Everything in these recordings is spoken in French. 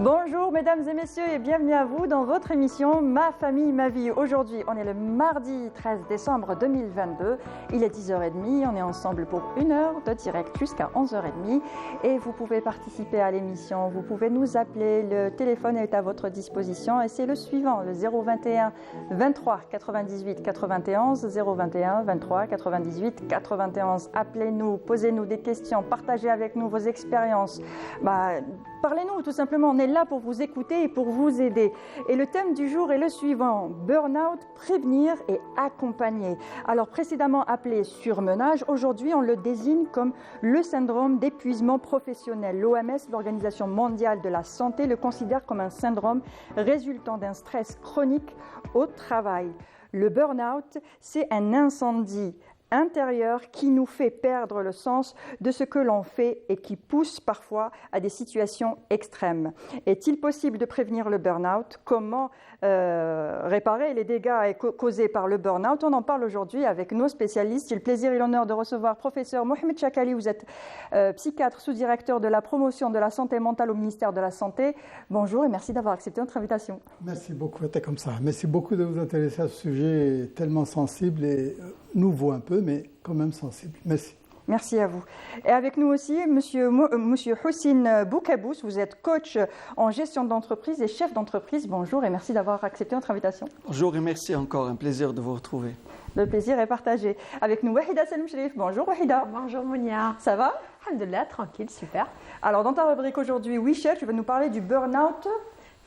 Bonjour mesdames et messieurs et bienvenue à vous dans votre émission Ma famille, ma vie. Aujourd'hui, on est le mardi 13 décembre 2022. Il est 10h30, on est ensemble pour une heure de direct jusqu'à 11h30. Et vous pouvez participer à l'émission, vous pouvez nous appeler, le téléphone est à votre disposition et c'est le suivant, le 021 23 98 91, 021 23 98 91. Appelez-nous, posez-nous des questions, partagez avec nous vos expériences. Parlez-nous tout simplement, on est là pour vous écouter et pour vous aider. Et le thème du jour est le suivant, burn-out, prévenir et accompagner. Alors précédemment appelé surmenage, aujourd'hui on le désigne comme le syndrome d'épuisement professionnel. L'OMS, l'Organisation mondiale de la santé, le considère comme un syndrome résultant d'un stress chronique au travail. Le burn-out, c'est un incendie intérieur qui nous fait perdre le sens de ce que l'on fait et qui pousse parfois à des situations extrêmes. Est-il possible de prévenir le burn-out? Comment réparer les dégâts causés par le burn-out? On en parle aujourd'hui avec nos spécialistes. J'ai le plaisir et l'honneur de recevoir professeur Mohamed Chakali. Vous êtes psychiatre, sous-directeur de la promotion de la santé mentale au ministère de la Santé. Bonjour et merci d'avoir accepté notre invitation. Merci beaucoup, c'était comme ça. Merci beaucoup de vous intéresser à ce sujet tellement sensible et nouveau un peu, mais quand même sensible. Merci. Merci à vous. Et avec nous aussi, Monsieur Houssine Boukabous, vous êtes coach en gestion d'entreprise et chef d'entreprise. Bonjour et merci d'avoir accepté notre invitation. Bonjour et merci encore, un plaisir de vous retrouver. Le plaisir est partagé. Avec nous, Wahida Salim Sherif. Bonjour Wahida. Bonjour Mounia. Ça va? Alhamdulillah, tranquille, super. Alors dans ta rubrique aujourd'hui, oui chef, tu vas nous parler du burn-out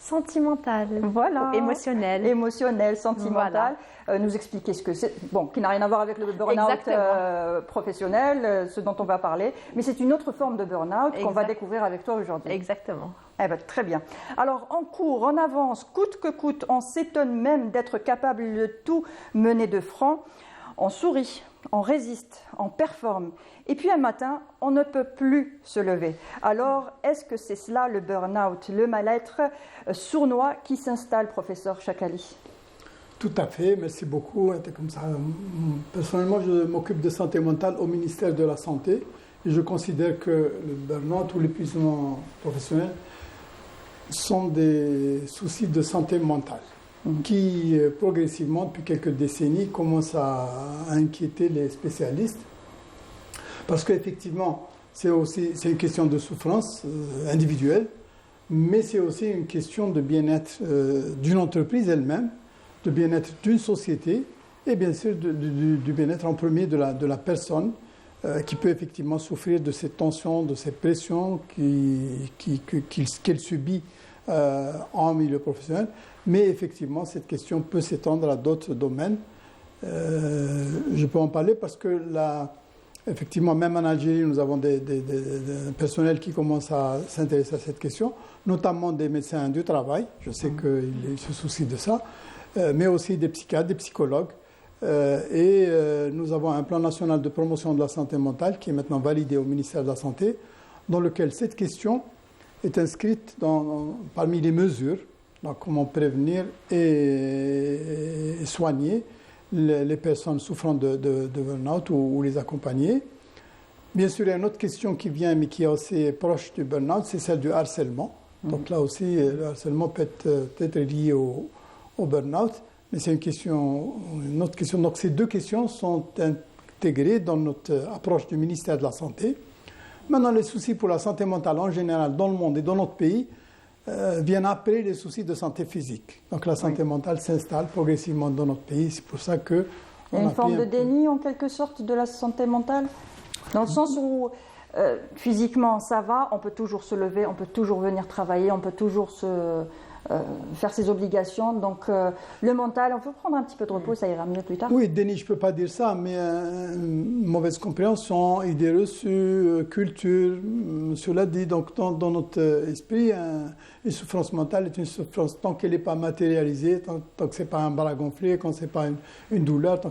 sentimental, voilà. Émotionnel, sentimental. Voilà. Nous expliquer ce que c'est, qui n'a rien à voir avec le burn-out professionnel, ce dont on va parler, mais c'est une autre forme de burn-out qu'on va découvrir avec toi aujourd'hui. Exactement. Très bien. Alors en cours, en avance, coûte que coûte, on s'étonne même d'être capable de tout mener de front. On sourit, on résiste, on performe. Et puis un matin, on ne peut plus se lever. Alors, est-ce que c'est cela le burn-out, le mal-être sournois qui s'installe, professeur Chakali? Tout à fait, merci beaucoup. Comme ça. Personnellement, je m'occupe de santé mentale au ministère de la Santé et je considère que le burn-out ou l'épuisement professionnel sont des soucis de santé mentale qui, progressivement, depuis quelques décennies, commencent à inquiéter les spécialistes. Parce qu'effectivement, c'est une question de souffrance individuelle, mais c'est aussi une question de bien-être d'une entreprise elle-même, de bien-être d'une société, et bien sûr du bien-être en premier de la personne qui peut effectivement souffrir de ces tensions, de ces pressions qu'elle subit en milieu professionnel. Mais effectivement, cette question peut s'étendre à d'autres domaines. Je peux en parler parce que effectivement, même en Algérie, nous avons des personnels qui commencent à s'intéresser à cette question, notamment des médecins du travail. Je sais qu'ils se soucient de ça, mais aussi des psychiatres, des psychologues. Nous avons un plan national de promotion de la santé mentale qui est maintenant validé au ministère de la Santé, dans lequel cette question est inscrite parmi les mesures, donc comment prévenir et soigner les personnes souffrant de burn-out ou les accompagner. Bien sûr, il y a une autre question qui vient, mais qui est assez proche du burn-out, c'est celle du harcèlement. Donc là aussi, le harcèlement peut être lié au burn-out, mais c'est une autre question. Donc ces deux questions sont intégrées dans notre approche du ministère de la Santé. Maintenant, les soucis pour la santé mentale en général dans le monde et dans notre pays viennent après les soucis de santé physique. Donc la santé mentale s'installe progressivement dans notre pays. C'est pour ça que... Il y a une forme de déni en quelque sorte de la santé mentale, dans le sens où physiquement ça va, on peut toujours se lever, on peut toujours venir travailler, on peut toujours faire ses obligations. Donc le mental, on peut prendre un petit peu de repos, ça ira mieux plus tard. Oui, déni, je ne peux pas dire ça, mais une mauvaise compréhension, idées reçues, culture, cela dit. Donc dans notre esprit, une souffrance mentale est une souffrance tant qu'elle n'est pas matérialisée, tant que ce n'est pas un bras gonflé, quand ce n'est pas une douleur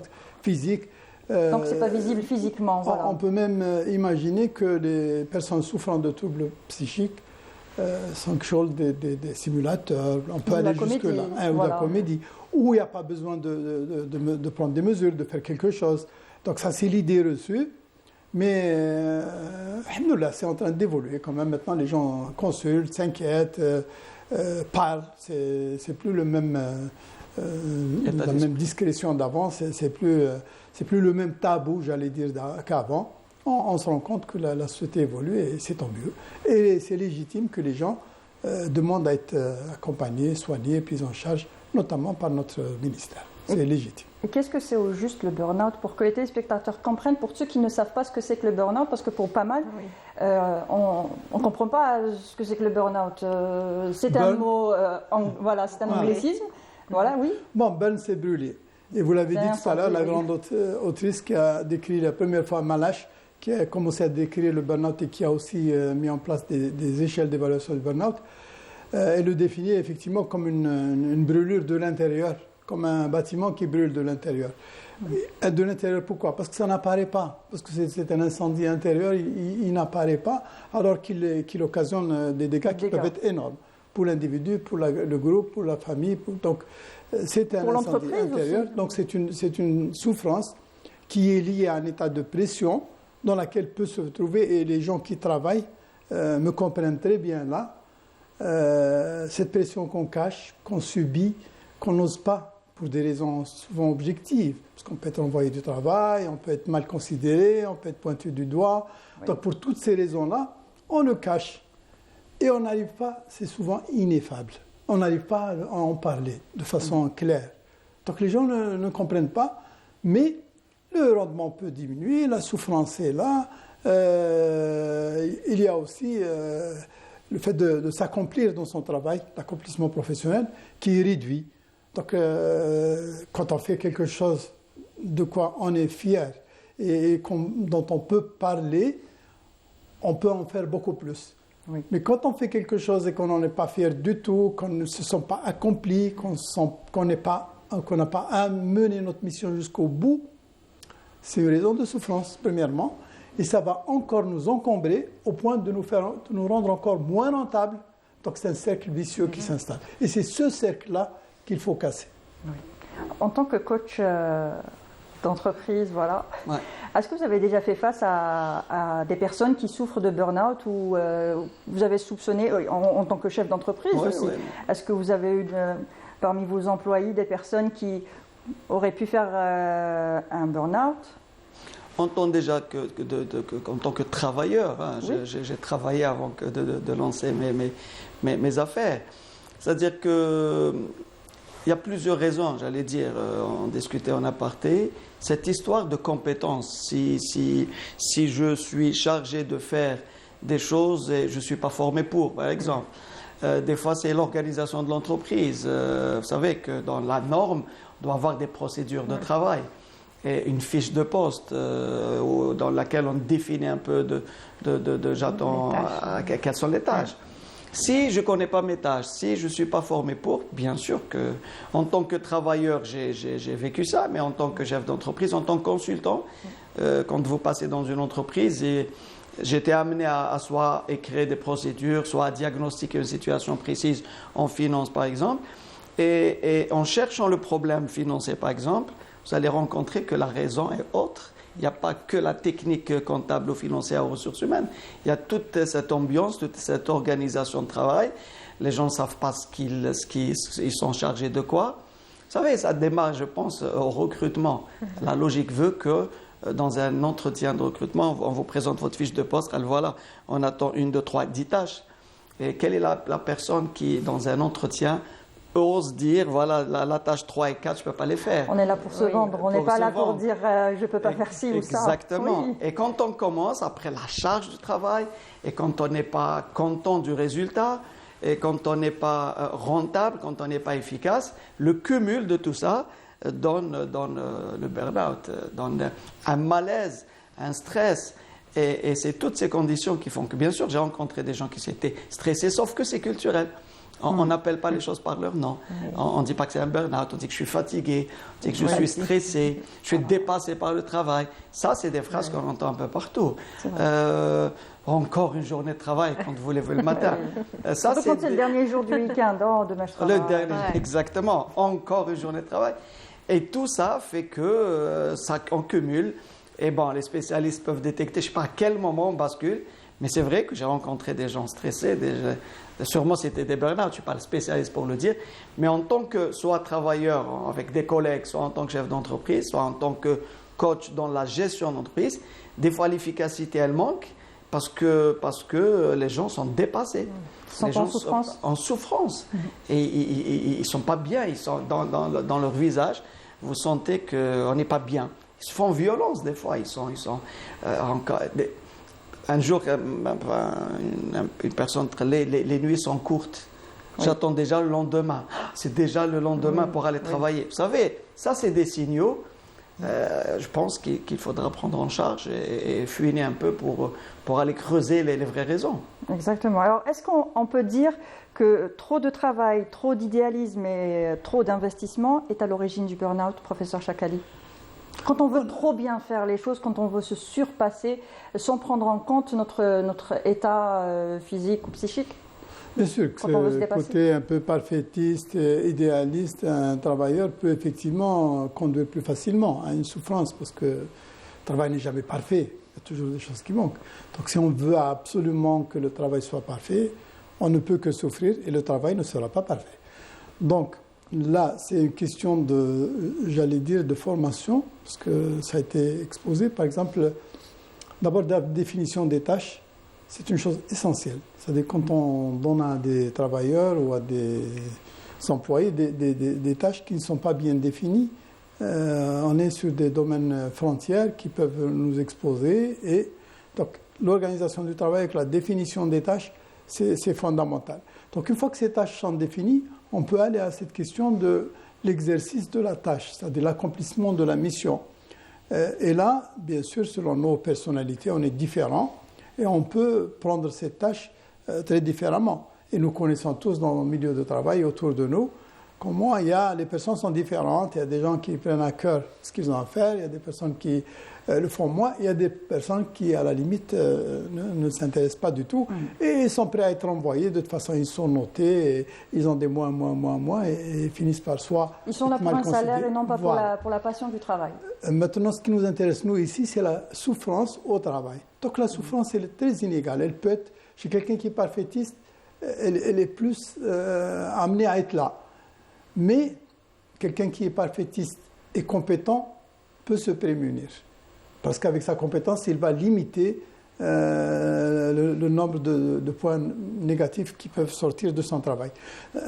physique. Donc ce n'est pas visible physiquement. Voilà. On peut même imaginer que les personnes souffrant de troubles psychiques s'enchaînent des simulateurs, on peut aller jusque-là, ou de la comédie, où il n'y a pas besoin de prendre des mesures, de faire quelque chose. Donc ça, c'est l'idée reçue. Mais, alhamdoulilah, c'est en train d'évoluer quand même. Maintenant, les gens consultent, s'inquiètent, parlent. C'est plus la même discrétion d'avant. C'est plus le même tabou, j'allais dire, qu'avant. On se rend compte que la société évolue et c'est tant mieux. Et c'est légitime que les gens demandent à être accompagnés, soignés, pris en charge, notamment par notre ministère. C'est légitime. Et qu'est-ce que c'est au juste le burn-out pour que les téléspectateurs comprennent, pour ceux qui ne savent pas ce que c'est que le burn-out, parce que pour pas mal, on ne comprend pas ce que c'est que le burn-out. C'est un mot, c'est un anglicisme. Voilà, oui. Bon, burn, c'est brûler. Et vous l'avez dit tout à l'heure, la grande autrice qui a décrit la première fois Malache, qui a commencé à décrire le burn-out et qui a aussi mis en place des échelles d'évaluation du burn-out, elle le définit effectivement comme une brûlure de l'intérieur, comme un bâtiment qui brûle de l'intérieur. De l'intérieur, pourquoi? Parce que ça n'apparaît pas, parce que c'est un incendie intérieur, il n'apparaît pas, alors qu'il occasionne des dégâts qui peuvent être énormes pour l'individu, pour le groupe, pour la famille. Donc, c'est un incendie intérieur, aussi. Donc c'est une souffrance qui est liée à un état de pression dans laquelle peut se trouver, et les gens qui travaillent me comprennent très bien là, cette pression qu'on cache, qu'on subit, qu'on n'ose pas, pour des raisons souvent objectives, parce qu'on peut être envoyé du travail, on peut être mal considéré, on peut être pointu du doigt. Oui. Donc pour toutes ces raisons-là, on le cache. Et on n'arrive pas, c'est souvent ineffable, on n'arrive pas à en parler de façon claire. Donc les gens ne comprennent pas, mais le rendement peut diminuer, la souffrance est là. Il y a aussi le fait de s'accomplir dans son travail, l'accomplissement professionnel, qui est réduit. Donc, quand on fait quelque chose de quoi on est fier et dont on peut parler, on peut en faire beaucoup plus. Oui. Mais quand on fait quelque chose et qu'on n'en est pas fier du tout, qu'on ne se sent pas accompli, qu'on n'a pas à mener notre mission jusqu'au bout, c'est une raison de souffrance, premièrement. Et ça va encore nous encombrer au point de nous rendre encore moins rentables. Donc, c'est un cercle vicieux qui s'installe. Et c'est ce cercle-là qu'il faut casser. Oui. En tant que coach d'entreprise, voilà, est-ce que vous avez déjà fait face à des personnes qui souffrent de burn-out ou vous avez soupçonné, en tant que chef d'entreprise aussi, est-ce que vous avez eu parmi vos employés des personnes qui auraient pu faire un burn-out? Entend déjà qu'en tant que travailleur, j'ai travaillé avant de lancer mes affaires. C'est-à-dire que il y a plusieurs raisons, j'allais dire, on discutait en aparté. Cette histoire de compétences, si je suis chargé de faire des choses et je ne suis pas formé pour, par exemple. Des fois, c'est l'organisation de l'entreprise. Vous savez que dans la norme, on doit avoir des procédures de travail et une fiche de poste dans laquelle on définit un peu j'attends quelles sont les tâches. Si je ne connais pas mes tâches, si je ne suis pas formé pour, bien sûr que, en tant que travailleur, j'ai vécu ça, mais en tant que chef d'entreprise, en tant que consultant, quand vous passez dans une entreprise, j'étais amené à soit écrire des procédures, soit à diagnostiquer une situation précise en finance, par exemple. Et en cherchant le problème financier, par exemple, vous allez rencontrer que la raison est autre. Il n'y a pas que la technique comptable ou financière aux ressources humaines. Il y a toute cette ambiance, toute cette organisation de travail. Les gens ne savent pas ils sont chargés de quoi. Vous savez, ça démarre, je pense, au recrutement. La logique veut que dans un entretien de recrutement, on vous présente votre fiche de poste. Alors voilà, on attend 1, 2, 3, 10 tâches. Et quelle est la personne qui, dans un entretien, ose dire, voilà, la tâche 3 et 4, je ne peux pas les faire. On est là pour se vendre, on n'est pas là pour dire je ne peux pas faire ci ou ça. Exactement. Oui. Et quand on commence, après la charge du travail, et quand on n'est pas content du résultat, et quand on n'est pas rentable, quand on n'est pas efficace, le cumul de tout ça donne le burn-out, donne un malaise, un stress. Et c'est toutes ces conditions qui font que, bien sûr, j'ai rencontré des gens qui s'étaient stressés, sauf que c'est culturel. On n'appelle pas les choses par leur nom. On ne dit pas que c'est un burn-out, on dit que je suis fatigué, on dit que je suis stressé, je suis dépassé par le travail. Ça, c'est des phrases qu'on entend un peu partout. Encore une journée de travail quand vous levez le matin. Ça, c'est le dernier jour du week-end, demain je travaille. Le dernier, exactement. Encore une journée de travail. Et tout ça fait que ça en cumule Et bon, les spécialistes peuvent détecter, je ne sais pas à quel moment on bascule, mais c'est vrai que j'ai rencontré des gens stressés, sûrement c'était des burn-out, je ne suis pas le spécialiste pour le dire, mais en tant que soit travailleur avec des collègues, soit en tant que chef d'entreprise, soit en tant que coach dans la gestion d'entreprise, des fois l'efficacité elle manque parce que les gens sont dépassés. Les gens sont en souffrance. Et ils ne sont pas bien, ils sont dans leur visage, vous sentez qu'on n'est pas bien. Ils se font violence des fois, un jour, une personne, les nuits sont courtes. Oui. J'attends déjà le lendemain. C'est déjà le lendemain pour aller travailler. Vous savez, ça c'est des signaux. Je pense qu'il faudra prendre en charge et fouiner un peu pour aller creuser les vraies raisons. Exactement. Alors, est-ce qu'on peut dire que trop de travail, trop d'idéalisme et trop d'investissement est à l'origine du burn-out, professeur Chakali ? Quand on veut trop bien faire les choses, quand on veut se surpasser sans prendre en compte notre état physique ou psychique. Bien sûr que ce côté un peu parfaitiste, idéaliste, un travailleur peut effectivement conduire plus facilement à une souffrance parce que le travail n'est jamais parfait, il y a toujours des choses qui manquent. Donc si on veut absolument que le travail soit parfait, on ne peut que souffrir et le travail ne sera pas parfait. Donc là, c'est une question de formation, parce que ça a été exposé. Par exemple, d'abord la définition des tâches. C'est une chose essentielle. C'est-à-dire quand on donne à des travailleurs ou à des employés des tâches qui ne sont pas bien définies, on est sur des domaines frontières qui peuvent nous exposer. Et donc l'organisation du travail avec la définition des tâches, c'est fondamental. Donc une fois que ces tâches sont définies, on peut aller à cette question de l'exercice de la tâche, c'est-à-dire l'accomplissement de la mission. Et là, bien sûr, selon nos personnalités, on est différents. Et on peut prendre cette tâche très différemment. Et nous connaissons tous dans le milieu de travail autour de nous comment les personnes sont différentes. Il y a des gens qui prennent à cœur ce qu'ils ont à faire, il y a des personnes qui le font moins, il y a des personnes qui, à la limite, ne s'intéressent pas du tout et ils sont prêts à être envoyés. De toute façon, ils sont notés, et ils ont des moins, et finissent par soi. Ils sont là pour un salaire et non pas pour la passion du travail. Maintenant, ce qui nous intéresse, nous, ici, c'est la souffrance au travail. Donc la souffrance, elle est très inégale. Elle peut être, chez quelqu'un qui est parfaitiste, elle est plus amenée à être là. Mais quelqu'un qui est parfaitiste et compétent peut se prémunir. Parce qu'avec sa compétence, il va limiter le nombre de points négatifs qui peuvent sortir de son travail.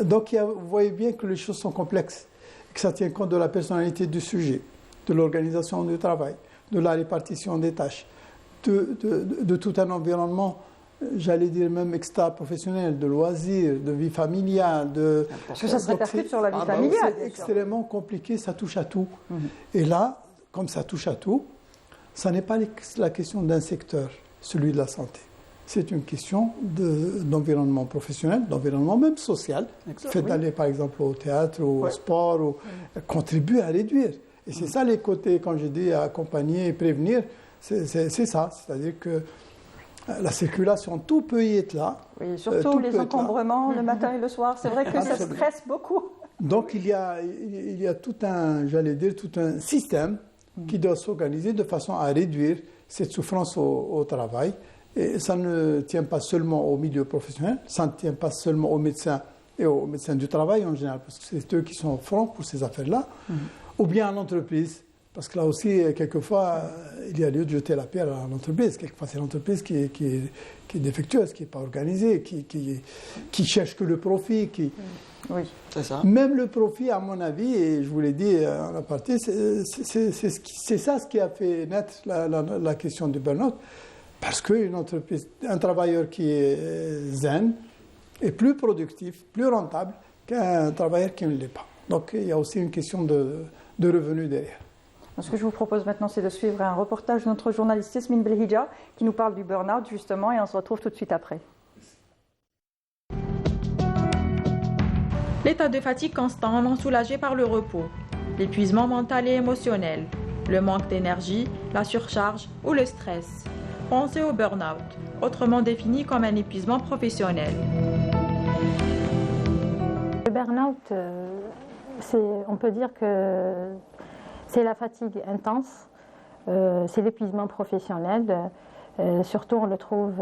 Donc vous voyez bien que les choses sont complexes, que ça tient compte de la personnalité du sujet, de l'organisation du travail, de la répartition des tâches, de tout un environnement, j'allais dire même extra-professionnel, de loisirs, de vie familiale. Parce que ça se répercute sur la vie familiale. C'est extrêmement compliqué, ça touche à tout. Et là, comme ça touche à tout, ça n'est pas la question d'un secteur, celui de la santé. C'est une question d'environnement professionnel, d'environnement même social. Le fait d'aller par exemple au théâtre, au sport, contribue à réduire. Et c'est ça les côtés, quand je dis accompagner et prévenir, c'est ça. C'est-à-dire que la circulation, tout peut y être là. Oui, surtout les encombrements le matin et le soir. C'est vrai que ça stresse beaucoup. Donc il y a tout un système qui doit s'organiser de façon à réduire cette souffrance au travail. Et ça ne tient pas seulement au milieu professionnel, ça ne tient pas seulement aux médecins et aux médecins du travail en général, parce que c'est eux qui sont au front pour ces affaires-là, ou bien à l'entreprise. Parce que là aussi, quelquefois, il y a lieu de jeter la pierre à l'entreprise. Quelquefois, c'est l'entreprise qui est défectueuse, qui n'est pas organisée, qui cherche que le profit. Oui, c'est ça. Même le profit, à mon avis, et je vous l'ai dit en aparté, c'est ça ce qui a fait naître la question du burn-out. Parce qu'une entreprise, un travailleur qui est zen est plus productif, plus rentable qu'un travailleur qui ne l'est pas. Donc, il y a aussi une question de revenus derrière. Ce que je vous propose maintenant, c'est de suivre un reportage de notre journaliste Yasmine Belhidja qui nous parle du burn-out justement et on se retrouve tout de suite après. L'état de fatigue constant non soulagé par le repos, l'épuisement mental et émotionnel, le manque d'énergie, la surcharge ou le stress. Pensez au burn-out, autrement défini comme un épuisement professionnel. Le burn-out, on peut dire que c'est la fatigue intense c'est l'épuisement professionnel. Surtout, on le trouve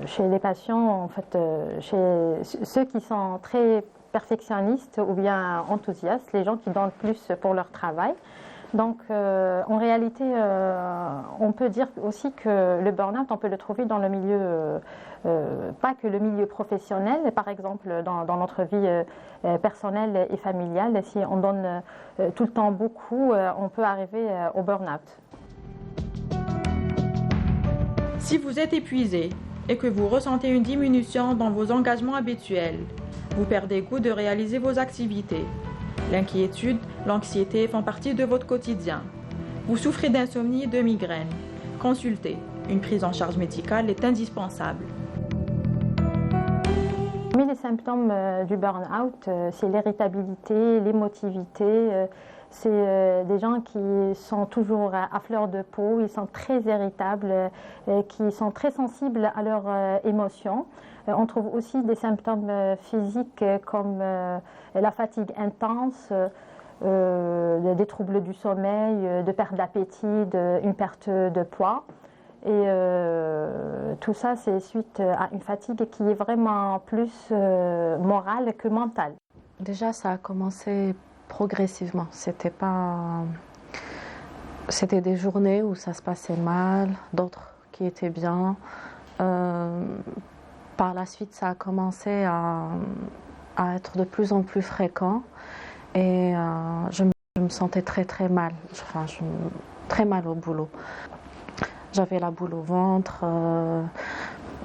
chez les patients, en fait, chez ceux qui sont très perfectionnistes ou bien enthousiastes, les gens qui donnent plus pour leur travail. Donc, en réalité, on peut dire aussi que le burn-out, on peut le trouver dans le milieu, pas que le milieu professionnel, mais par exemple dans notre vie personnelle et familiale. Si on donne tout le temps beaucoup, on peut arriver au burn-out. Si vous êtes épuisé et que vous ressentez une diminution dans vos engagements habituels, vous perdez goût de réaliser vos activités. L'inquiétude, l'anxiété font partie de votre quotidien. Vous souffrez d'insomnie et de migraine. Consultez. Une prise en charge médicale est indispensable. Parmi les symptômes du burn-out, c'est l'irritabilité, l'émotivité. C'est des gens qui sont toujours à fleur de peau, ils sont très irritables, qui sont très sensibles à leurs émotions. On trouve aussi des symptômes physiques comme la fatigue intense, des troubles du sommeil, de perte d'appétit, une perte de poids. Et tout ça, c'est suite à une fatigue qui est vraiment plus morale que mentale. Déjà, ça a commencé progressivement. C'était des journées où ça se passait mal, d'autres qui étaient bien. Par la suite, ça a commencé à être de plus en plus fréquent et je me sentais très très mal, très mal au boulot. J'avais la boule au ventre,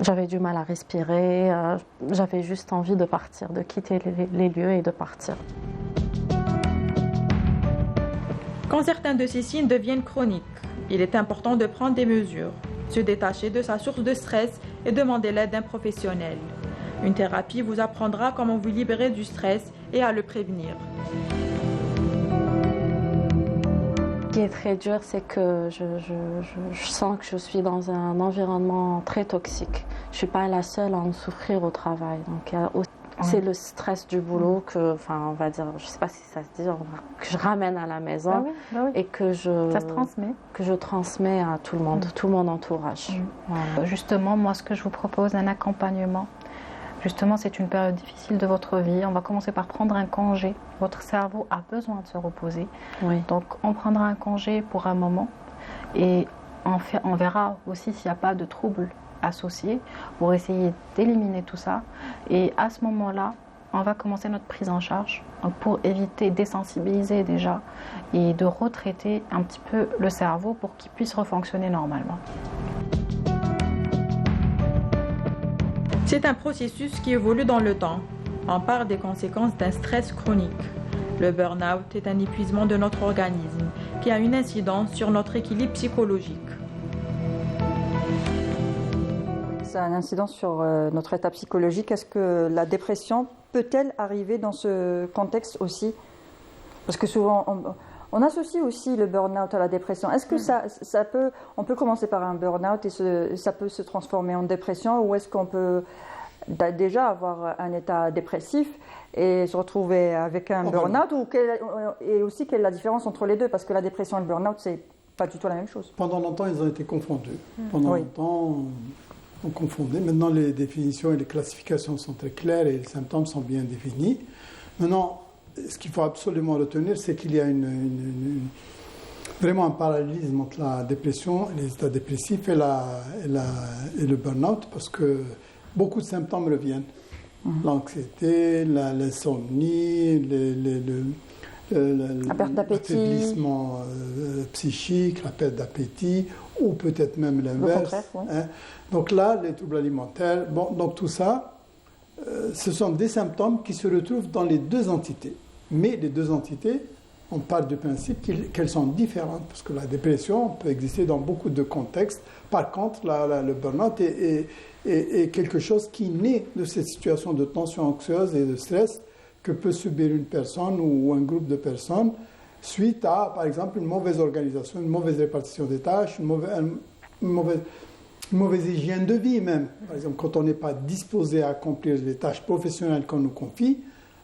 j'avais du mal à respirer, j'avais juste envie de partir, de quitter les lieux et de partir. Quand certains de ces signes deviennent chroniques, il est important de prendre des mesures, se détacher de sa source de stress et demander l'aide d'un professionnel. Une thérapie vous apprendra comment vous libérer du stress et à le prévenir. Ce qui est très dur, c'est que je sens que je suis dans un environnement très toxique. Je ne suis pas la seule à en souffrir au travail. Donc, c'est le stress du boulot que, on va dire, je ne sais pas si ça se dit, que je ramène à la maison et que ça se transmet. Que je transmets à tout le monde, tout mon entourage. Voilà. Justement, moi, ce que je vous propose, un accompagnement. Justement, c'est une période difficile de votre vie. On va commencer par prendre un congé. Votre cerveau a besoin de se reposer. Oui. Donc, on prendra un congé pour un moment et on verra aussi s'il n'y a pas de troubles associés pour essayer d'éliminer tout ça. Et à ce moment-là, on va commencer notre prise en charge pour éviter, désensibiliser déjà et de retraiter un petit peu le cerveau pour qu'il puisse refonctionner normalement. C'est un processus qui évolue dans le temps. On parle des conséquences d'un stress chronique. Le burn-out est un épuisement de notre organisme qui a une incidence sur notre équilibre psychologique. Ça a une incidence sur notre état psychologique. Est-ce que la dépression peut-elle arriver dans ce contexte aussi? Parce que souvent, on associe aussi le burn-out à la dépression. Est-ce que on peut commencer par un burn-out et ça peut se transformer en dépression, ou est-ce qu'on peut déjà avoir un état dépressif et se retrouver avec un burn-out, et aussi quelle est la différence entre les deux? Parce que la dépression et le burn-out, c'est pas du tout la même chose. Pendant longtemps, ils ont été confondus. Pendant longtemps, on confondait. Maintenant, les définitions et les classifications sont très claires et les symptômes sont bien définis. Maintenant, ce qu'il faut absolument retenir, c'est qu'il y a vraiment un parallélisme entre la dépression, les états dépressifs et le burn-out, parce que beaucoup de symptômes reviennent. L'anxiété, l'insomnie, la perte d'appétit, l'affaiblissement psychique, la perte d'appétit, ou peut-être même l'inverse. Donc là, les troubles alimentaires, donc tout ça, ce sont des symptômes qui se retrouvent dans les deux entités. Mais les deux entités, on part du principe qu'elles sont différentes, parce que la dépression peut exister dans beaucoup de contextes. Par contre, le burn-out est quelque chose qui naît de cette situation de tension anxieuse et de stress que peut subir une personne ou un groupe de personnes suite à, par exemple, une mauvaise organisation, une mauvaise répartition des tâches, une mauvaise hygiène de vie même. Par exemple, quand on n'est pas disposé à accomplir les tâches professionnelles qu'on nous confie,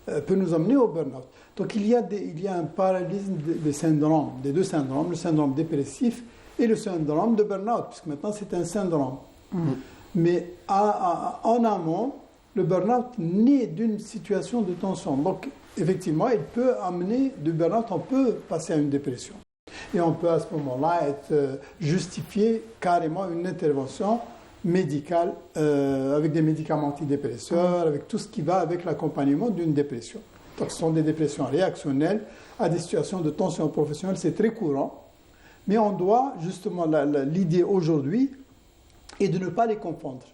peut nous amener au burn-out. Donc il y a un parallélisme des syndromes, des deux syndromes, le syndrome dépressif et le syndrome de burn-out, puisque maintenant c'est un syndrome. Mais en amont, le burn-out naît d'une situation de tension. Donc effectivement, il peut amener du burn-out, on peut passer à une dépression. Et on peut à ce moment-là justifier carrément une intervention médicale avec des médicaments antidépresseurs, avec tout ce qui va avec l'accompagnement d'une dépression. Donc ce sont des dépressions réactionnelles à des situations de tension professionnelle, c'est très courant. Mais on doit justement, l'idée aujourd'hui est de ne pas les confondre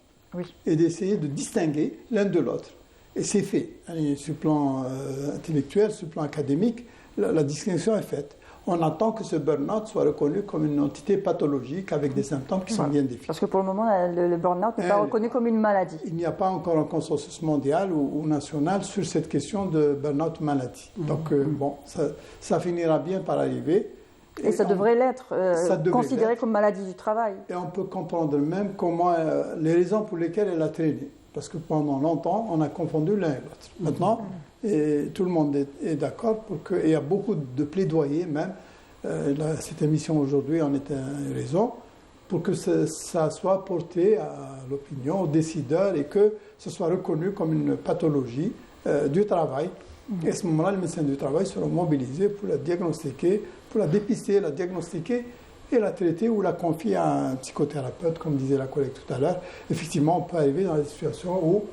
et d'essayer de distinguer l'un de l'autre. Et c'est fait. Sur le plan intellectuel, sur le plan académique, la distinction est faite. On attend que ce burn-out soit reconnu comme une entité pathologique avec des symptômes qui sont bien définis. Parce que pour le moment, le burn-out n'est pas reconnu comme une maladie. Il n'y a pas encore un consensus mondial ou national sur cette question de burn-out maladie. Donc, bon, ça finira bien par arriver. Et ça devrait l'être, considéré comme maladie du travail. Et on peut comprendre même comment, les raisons pour lesquelles elle a traîné. Parce que pendant longtemps, on a confondu l'un et l'autre. Maintenant, et tout le monde est d'accord pour que, et il y a beaucoup de plaidoyers même, cette émission aujourd'hui en est une raison, pour que ça soit porté à l'opinion, aux décideurs, et que ce soit reconnu comme une pathologie du travail. Et à ce moment-là, les médecins du travail seront mobilisés pour la diagnostiquer, pour la dépister, la diagnostiquer et la traiter ou la confier à un psychothérapeute, comme disait la collègue tout à l'heure. Effectivement, on peut arriver dans des situations où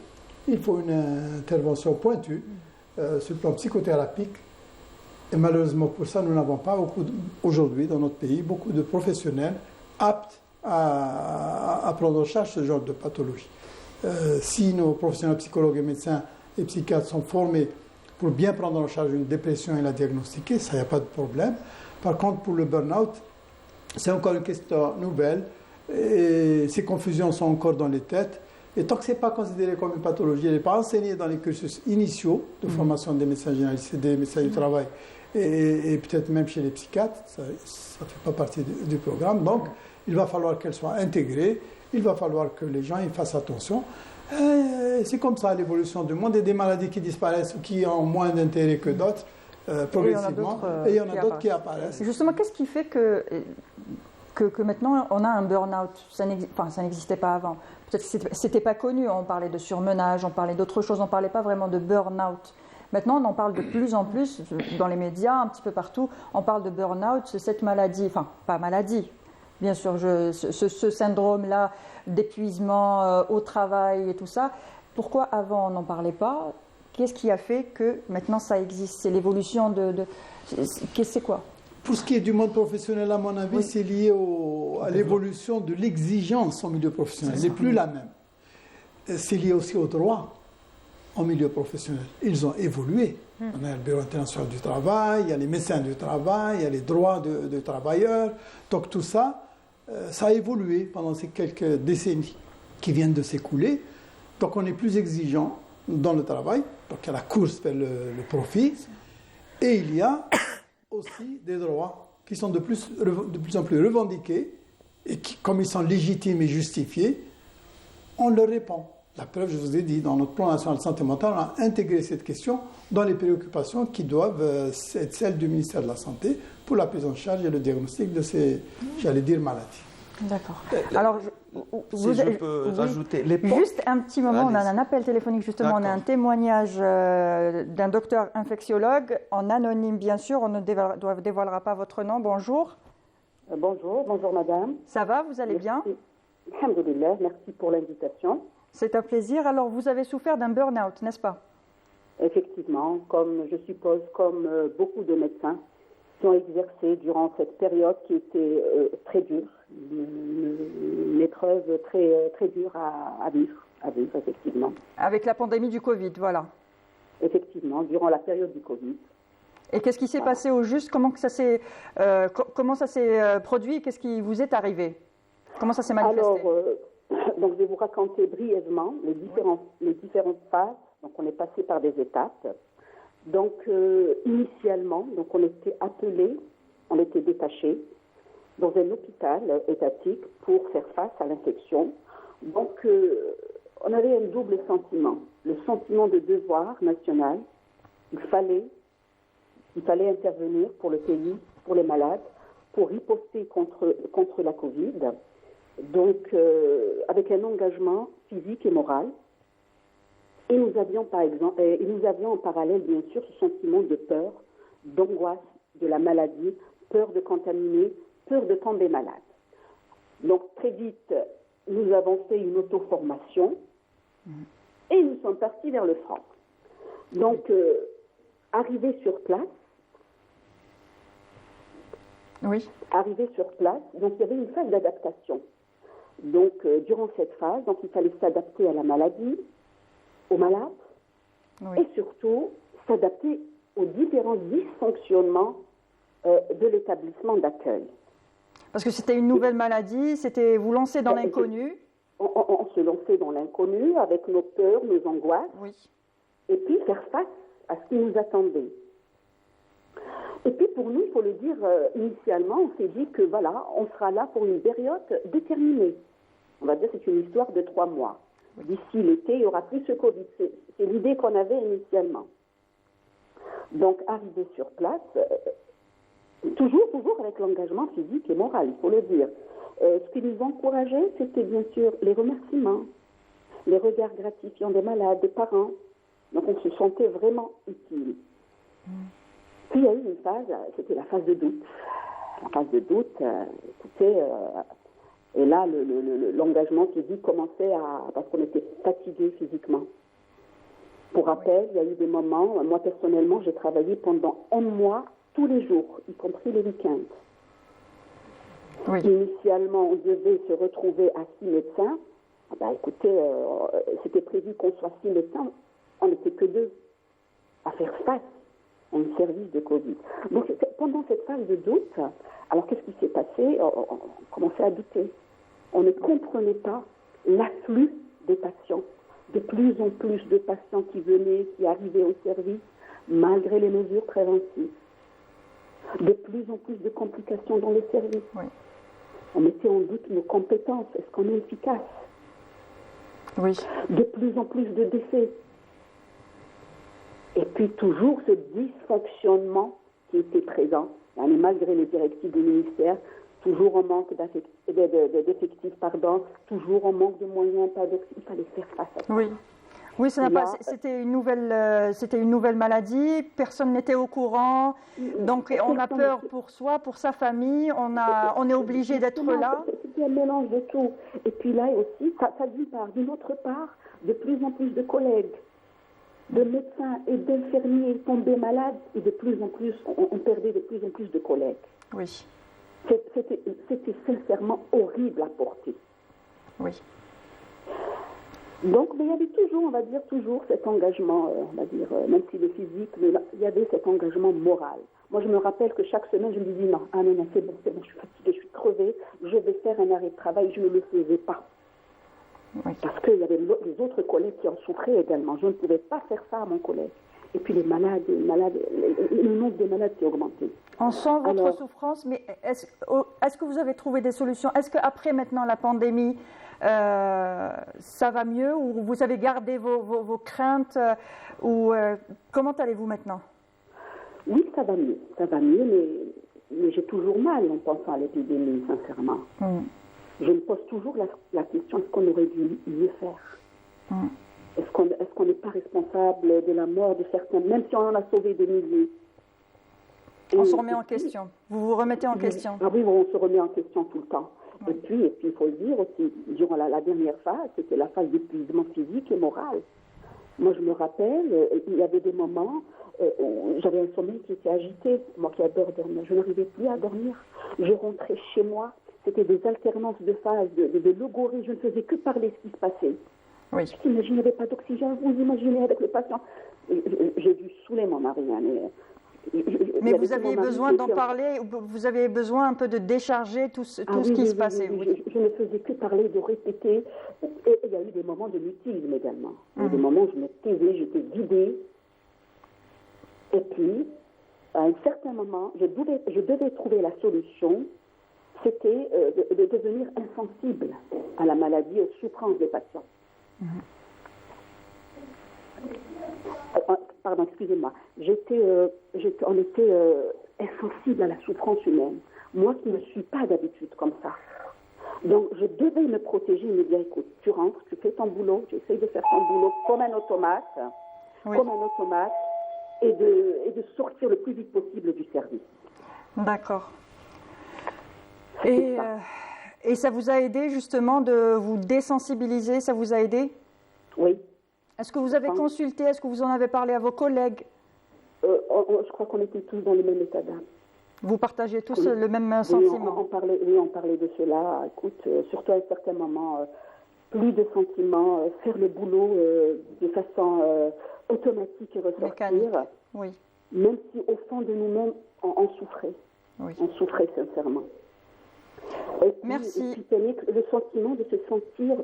il faut une intervention pointue sur le plan psychothérapique. Et malheureusement, pour ça, nous n'avons pas aujourd'hui dans notre pays beaucoup de professionnels aptes à prendre en charge ce genre de pathologie. Si nos professionnels psychologues et médecins et psychiatres sont formés pour bien prendre en charge une dépression et la diagnostiquer, ça, il n'y a pas de problème. Par contre, pour le burn-out, c'est encore une question nouvelle et ces confusions sont encore dans les têtes. Et tant que ce n'est pas considéré comme une pathologie, elle n'est pas enseignée dans les cursus initiaux de formation des médecins généralistes et des médecins du travail et peut-être même chez les psychiatres, ça ne fait pas partie du programme. Donc, il va falloir qu'elle soit intégrée, il va falloir que les gens y fassent attention. C'est comme ça l'évolution du monde, et des maladies qui disparaissent ou qui ont moins d'intérêt que d'autres. Progressivement, et il y en a d'autres qui apparaissent. Justement, qu'est-ce qui fait que maintenant on a un burn-out? Ça n'existait pas avant. Peut-être que ce n'était pas connu, on parlait de surmenage, on parlait d'autres choses, on ne parlait pas vraiment de burn-out. Maintenant, on en parle de plus en plus dans les médias, un petit peu partout. On parle de burn-out, c'est cette maladie, enfin, pas maladie, bien sûr, ce syndrome-là d'épuisement au travail et tout ça. Pourquoi avant on n'en parlait pas? Qu'est-ce qui a fait que maintenant ça existe? C'est l'évolution c'est quoi? Pour ce qui est du monde professionnel, à mon avis, c'est lié à l'évolution de l'exigence au milieu professionnel. Ce n'est plus la même. C'est lié aussi au droit au milieu professionnel. Ils ont évolué. On a le Bureau international du travail, il y a les médecins du travail, il y a les droits de travailleurs. Donc tout ça, ça a évolué pendant ces quelques décennies qui viennent de s'écouler. Donc on est plus exigeant dans le travail. Donc il y a la course vers le profit. Et il y a aussi des droits qui sont de plus en plus revendiqués et qui, comme ils sont légitimes et justifiés, on leur répond. La preuve, je vous ai dit, dans notre plan national de santé mentale, on a intégré cette question dans les préoccupations qui doivent être celles du ministère de la Santé pour la prise en charge et le diagnostic de ces, j'allais dire, maladies. D'accord. Alors, je peux rajouter juste un petit moment, on a un appel téléphonique justement, on a un témoignage d'un docteur infectiologue, en anonyme bien sûr, on ne dévoilera pas votre nom. Bonjour. Bonjour madame. Ça va, vous allez bien? Alhamdoulilah, merci pour l'invitation. C'est un plaisir. Alors, vous avez souffert d'un burn-out, n'est-ce pas? Effectivement, comme je suppose, comme beaucoup de médecins qui ont exercé durant cette période qui était très dure, une épreuve très dure à vivre, effectivement. Avec la pandémie du Covid, voilà. Effectivement, durant la période du Covid. Et qu'est-ce qui s'est passé au juste? Comment ça s'est produit? Qu'est-ce qui vous est arrivé? Comment ça s'est manifesté? Alors, donc je vais vous raconter brièvement les différentes phases. Donc on est passé par des étapes. Donc initialement, donc on était appelé, on était détaché dans un hôpital étatique pour faire face à l'infection. Donc on avait un double sentiment, le sentiment de devoir national il fallait intervenir pour le pays, pour les malades, pour riposter contre la Covid, donc avec un engagement physique et moral. Et nous avions en parallèle, bien sûr, ce sentiment de peur, d'angoisse de la maladie, peur de contaminer, peur de tomber malade. Donc très vite, nous avons fait une auto-formation et nous sommes partis vers le front. Donc, arrivé sur place, donc il y avait une phase d'adaptation. Donc, durant cette phase, donc, il fallait s'adapter à la maladie, aux malades, et surtout s'adapter aux différents dysfonctionnements de l'établissement d'accueil. Parce que c'était une nouvelle maladie, c'était vous lancer dans l'inconnu. On se lançait dans l'inconnu avec nos peurs, nos angoisses, et puis faire face à ce qui nous attendait. Et puis pour nous, il faut le dire, initialement, on s'est dit que voilà, on sera là pour une période déterminée. On va dire que c'est une histoire de 3 mois. D'ici l'été, il n'y aura plus ce Covid. C'est l'idée qu'on avait initialement. Donc, arrivé sur place, toujours avec l'engagement physique et moral, il faut le dire. Ce qui nous encourageait, c'était bien sûr les remerciements, les regards gratifiants des malades, des parents. Donc, on se sentait vraiment utile. Puis, il y a eu une phase, c'était la phase de doute. La phase de doute, écoutez, et là, l'engagement physique commençait parce qu'on était fatigué physiquement. Pour rappel, il y a eu des moments, moi personnellement, j'ai travaillé pendant 1 mois, tous les jours, y compris les week-ends. Initialement, on devait se retrouver à 6 médecins. Écoutez, c'était prévu qu'on soit 6 médecins, on n'était que 2 à faire face à un service de Covid. Donc, pendant cette phase de doute, alors qu'est-ce qui s'est passé? On commençait à douter. On ne comprenait pas l'afflux des patients. De plus en plus de patients qui venaient, qui arrivaient au service, malgré les mesures préventives. De plus en plus de complications dans le service. On mettait en doute nos compétences. Est-ce qu'on est efficace? De plus en plus de décès. Et puis toujours ce dysfonctionnement qui était présent, malgré les directives du ministère, toujours en manque d'effectifs, toujours en manque de moyens, il fallait faire face à ça. Oui, c'était une nouvelle maladie, personne n'était au courant, donc on a peur pour soi, pour sa famille, on est obligé d'être là. C'était un mélange de tout. Et puis là aussi, d'une autre part, de plus en plus de collègues, de médecins et d'infirmiers tombaient malades et de plus en plus, on perdait de plus en plus de collègues. C'était sincèrement horrible à porter. Donc, mais il y avait toujours, on va dire, cet engagement, même si le physique, mais là, il y avait cet engagement moral. Moi, je me rappelle que chaque semaine, je me disais, non, c'est bon, je suis fatiguée, je suis crevée, je vais faire un arrêt de travail, je ne le faisais pas. Parce qu'il y avait les autres collègues qui en souffraient également. Je ne pouvais pas faire ça à mon collègue. Et puis le nombre de malades qui augmentait. On sent votre souffrance, mais est-ce que vous avez trouvé des solutions? Est-ce qu'après maintenant la pandémie, ça va mieux, ou vous avez gardé vos craintes, ou comment allez-vous maintenant? Oui, ça va mieux, mais j'ai toujours mal en pensant à l'épidémie, sincèrement. Je me pose toujours la question, est-ce qu'on aurait dû mieux faire? Est-ce qu'on n'est pas responsable de la mort de certains, même si on en a sauvé des milliers? On se remet en question. Vous vous remettez en question? Ah oui, on se remet en question tout le temps. Et puis, il faut le dire aussi, durant la dernière phase, c'était la phase d'épuisement physique et moral. Moi, je me rappelle, il y avait des moments où j'avais un sommeil qui était agité, moi qui adore dormir. Je n'arrivais plus à dormir. Je rentrais chez moi. C'était des alternances de phases, de logorrhée. Je ne faisais que parler ce qui se passait. Je n'imagine, il n'y avait pas d'oxygène. Vous imaginez avec le patient. J'ai dû saouler mon mari. Mais vous aviez besoin d'en parler, vous avez besoin un peu de décharger tout ce qui se passait. Je ne faisais que parler, de répéter. Et il y a eu des moments de mutisme également. Il y a eu des moments où je me taisais, j'étais vidée. Et puis, à un certain moment, je devais trouver la solution. C'était de devenir insensible à la maladie, aux souffrances des patients. pardon, excusez-moi, on était insensible à la souffrance humaine. Moi qui ne suis pas d'habitude comme ça. Donc, je devais me protéger et me dire, écoute, tu rentres, tu fais ton boulot, tu essayes de faire ton boulot comme un automate, et de sortir le plus vite possible du service. D'accord. Et ça vous a aidé justement de vous désensibiliser, ça vous a aidé? Oui. Est-ce que vous avez consulté, est-ce que vous en avez parlé à vos collègues? Je crois qu'on était tous dans le même état d'âme. Vous partagez tous le même sentiment? On parlait de cela. Écoute, surtout à un certain moment, plus de sentiments, faire le boulot de façon automatique et ressortir. Oui. Même si au fond de nous-mêmes, on souffrait. Oui. On souffrait sincèrement. Et puis, merci. Et puis, le sentiment de se sentir...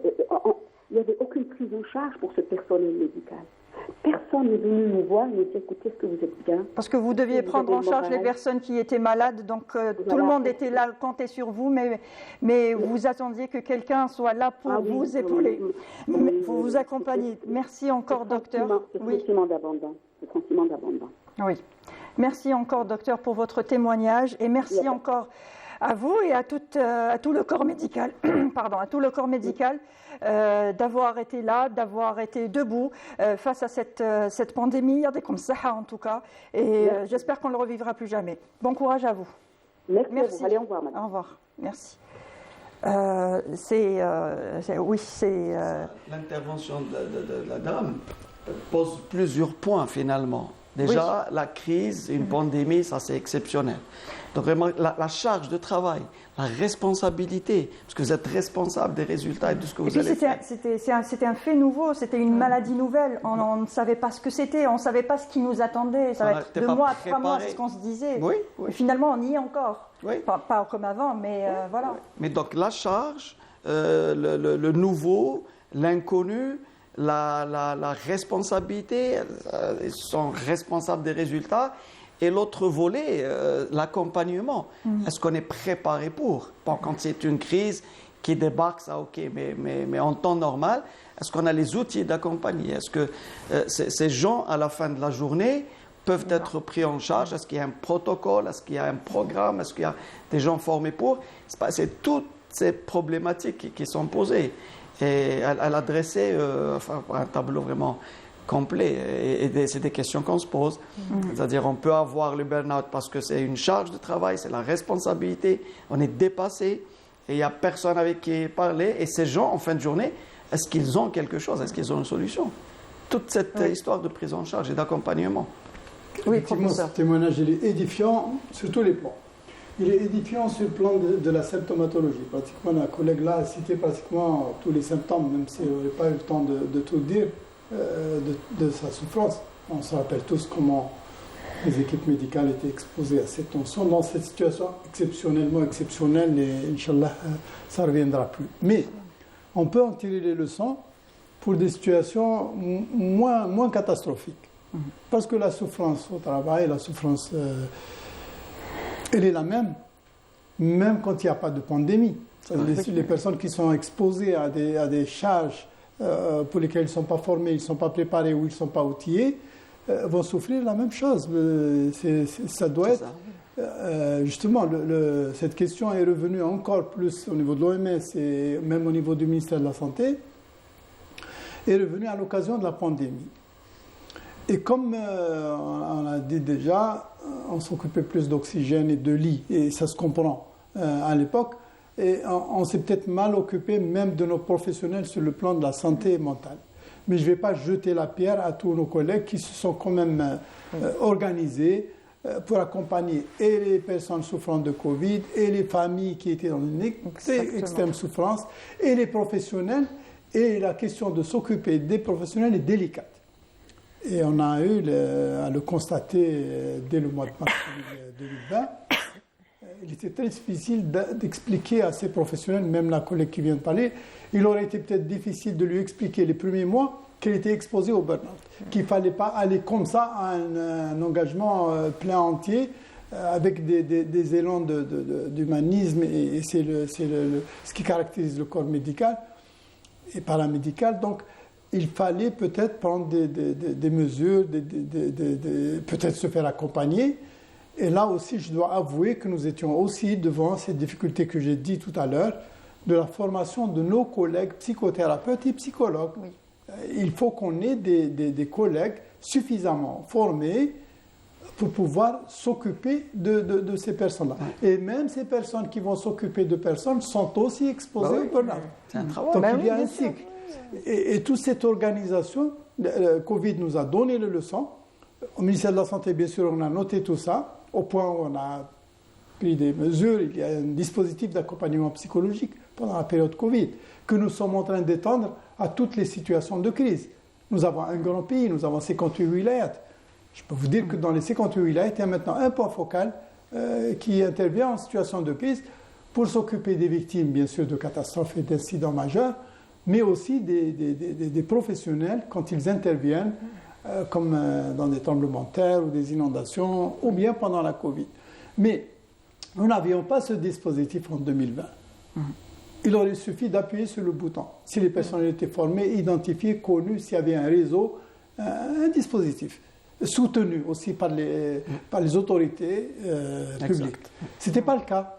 il n'y avait aucune prise en charge pour ce personnel médical. Personne n'est venu nous voir et nous dire, écoutez, est-ce que vous êtes bien? Parce que vous deviez prendre en charge les personnes qui étaient malades, donc tout le monde était là, comptait sur vous, mais vous attendiez que quelqu'un soit là pour vous épauler, pour vous accompagner. Merci encore, docteur. Ce sentiment d'abandon. Oui. Merci encore, docteur, pour votre témoignage et merci encore à vous et à tout le corps médical, d'avoir été là, d'avoir été debout face à cette pandémie, comme ça en tout cas. Et j'espère qu'on ne le revivra plus jamais. Bon courage à vous. Merci. Allez, au revoir, madame. Au revoir. Merci. L'intervention de la dame pose plusieurs points finalement. Déjà, la crise, une pandémie, ça c'est exceptionnel. Donc vraiment, la charge de travail, la responsabilité, parce que vous êtes responsable des résultats et de ce que vous allez faire. C'était un fait nouveau, c'était une maladie nouvelle. On ne savait pas ce que c'était, on ne savait pas ce qui nous attendait. Ça va être 2 mois, 3 mois, c'est ce qu'on se disait. Oui. Et finalement, on y est encore. Oui. Pas comme avant, mais voilà. Oui. Mais donc la charge, le nouveau, l'inconnu, la responsabilité, ils sont responsables des résultats. Et l'autre volet, l'accompagnement. Est-ce qu'on est préparé pour? Bon, quand c'est une crise qui débarque, ça ok, mais en temps normal, est-ce qu'on a les outils d'accompagner? Est-ce que ces gens, à la fin de la journée, peuvent être pris en charge? Est-ce qu'il y a un protocole? Est-ce qu'il y a un programme? Est-ce qu'il y a des gens formés pour? C'est toutes ces problématiques qui sont posées. Et elle a dressé un tableau vraiment complet. Et c'est des questions qu'on se pose. C'est-à-dire, on peut avoir le burn-out parce que c'est une charge de travail, c'est la responsabilité, on est dépassé et il n'y a personne avec qui parler. Et ces gens, en fin de journée, est-ce qu'ils ont quelque chose? Est-ce qu'ils ont une solution? Toute cette histoire de prise en charge et d'accompagnement. Oui, effectivement, ce témoignage il est édifiant sur tous les plans. Il est édifiant sur le plan de la symptomatologie. Pratiquement, la collègue là a cité pratiquement tous les symptômes, même si on n'avait pas eu le temps de tout dire, de sa souffrance. On se rappelle tous comment les équipes médicales étaient exposées à cette tension dans cette situation exceptionnellement exceptionnelle et Inch'Allah, ça ne reviendra plus. Mais on peut en tirer les leçons pour des situations moins catastrophiques. Parce que la souffrance au travail, la souffrance, elle est la même quand il n'y a pas de pandémie. Les personnes qui sont exposées à des charges pour lesquelles ils ne sont pas formés, ils ne sont pas préparés ou ils ne sont pas outillés, vont souffrir la même chose. Ça doit être... justement, cette question est revenue encore plus au niveau de l'OMS et même au niveau du ministère de la Santé, est revenue à l'occasion de la pandémie. Et comme on a dit déjà, on s'occupait plus d'oxygène et de lits, et ça se comprend à l'époque, et on s'est peut-être mal occupé même de nos professionnels sur le plan de la santé mentale. Mais je ne vais pas jeter la pierre à tous nos collègues qui se sont quand même organisés pour accompagner et les personnes souffrant de Covid, et les familles qui étaient dans une extrême souffrance, et les professionnels, et la question de s'occuper des professionnels est délicate. Et on a eu à le constater dès le mois de mars 2020. Il était très difficile d'expliquer à ces professionnels, même la collègue qui vient de parler, il aurait été peut-être difficile de lui expliquer les premiers mois qu'elle était exposée au burn-out, qu'il ne fallait pas aller comme ça à un engagement plein entier, avec des élans d'humanisme, et c'est ce qui caractérise le corps médical et paramédical. Donc, il fallait peut-être prendre des mesures, peut-être se faire accompagner. Et là aussi, je dois avouer que nous étions aussi devant ces difficultés que j'ai dit tout à l'heure, de la formation de nos collègues psychothérapeutes et psychologues. Oui. Il faut qu'on ait des collègues suffisamment formés pour pouvoir s'occuper de ces personnes-là. Oui. Et même ces personnes qui vont s'occuper de personnes sont aussi exposées au burn-out. C'est un travail. Donc il y a un cycle. Et toute cette organisation, le Covid nous a donné les leçons. Au ministère de la Santé, bien sûr, on a noté tout ça, au point où on a pris des mesures. Il y a un dispositif d'accompagnement psychologique pendant la période Covid que nous sommes en train d'étendre à toutes les situations de crise. Nous avons un grand pays, nous avons 58 wilayats. Je peux vous dire que dans les 58 wilayats, il y a maintenant un point focal qui intervient en situation de crise pour s'occuper des victimes, bien sûr, de catastrophes et d'incidents majeurs, mais aussi des professionnels quand ils interviennent, comme dans des tremblements de terre ou des inondations, ou bien pendant la Covid. Mais nous n'avions pas ce dispositif en 2020. Il aurait suffi d'appuyer sur le bouton. Si les personnes étaient formées, identifiées, connues, s'il y avait un réseau, un dispositif soutenu aussi par les autorités publiques. Ce n'était pas le cas.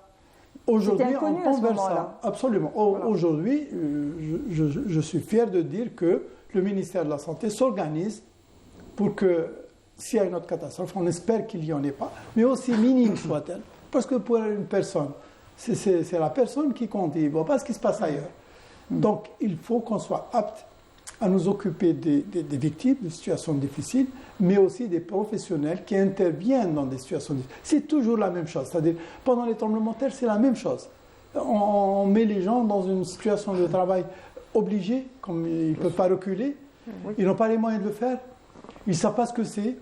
Aujourd'hui, on tombe vers ça. Absolument. Voilà. Aujourd'hui, je suis fier de dire que le ministère de la Santé s'organise pour que, s'il y a une autre catastrophe, on espère qu'il n'y en ait pas, mais aussi minime soit-elle. Parce que pour une personne, c'est la personne qui compte, il ne voit pas ce qui se passe ailleurs. Donc, il faut qu'on soit apte à nous occuper des victimes, des situations difficiles, mais aussi des professionnels qui interviennent dans des situations difficiles. C'est toujours la même chose. C'est-à-dire, pendant les tremblements de terre, c'est la même chose. On met les gens dans une situation de travail obligée, comme ils ne peuvent pas reculer, ils n'ont pas les moyens de le faire, ils ne savent pas ce que c'est,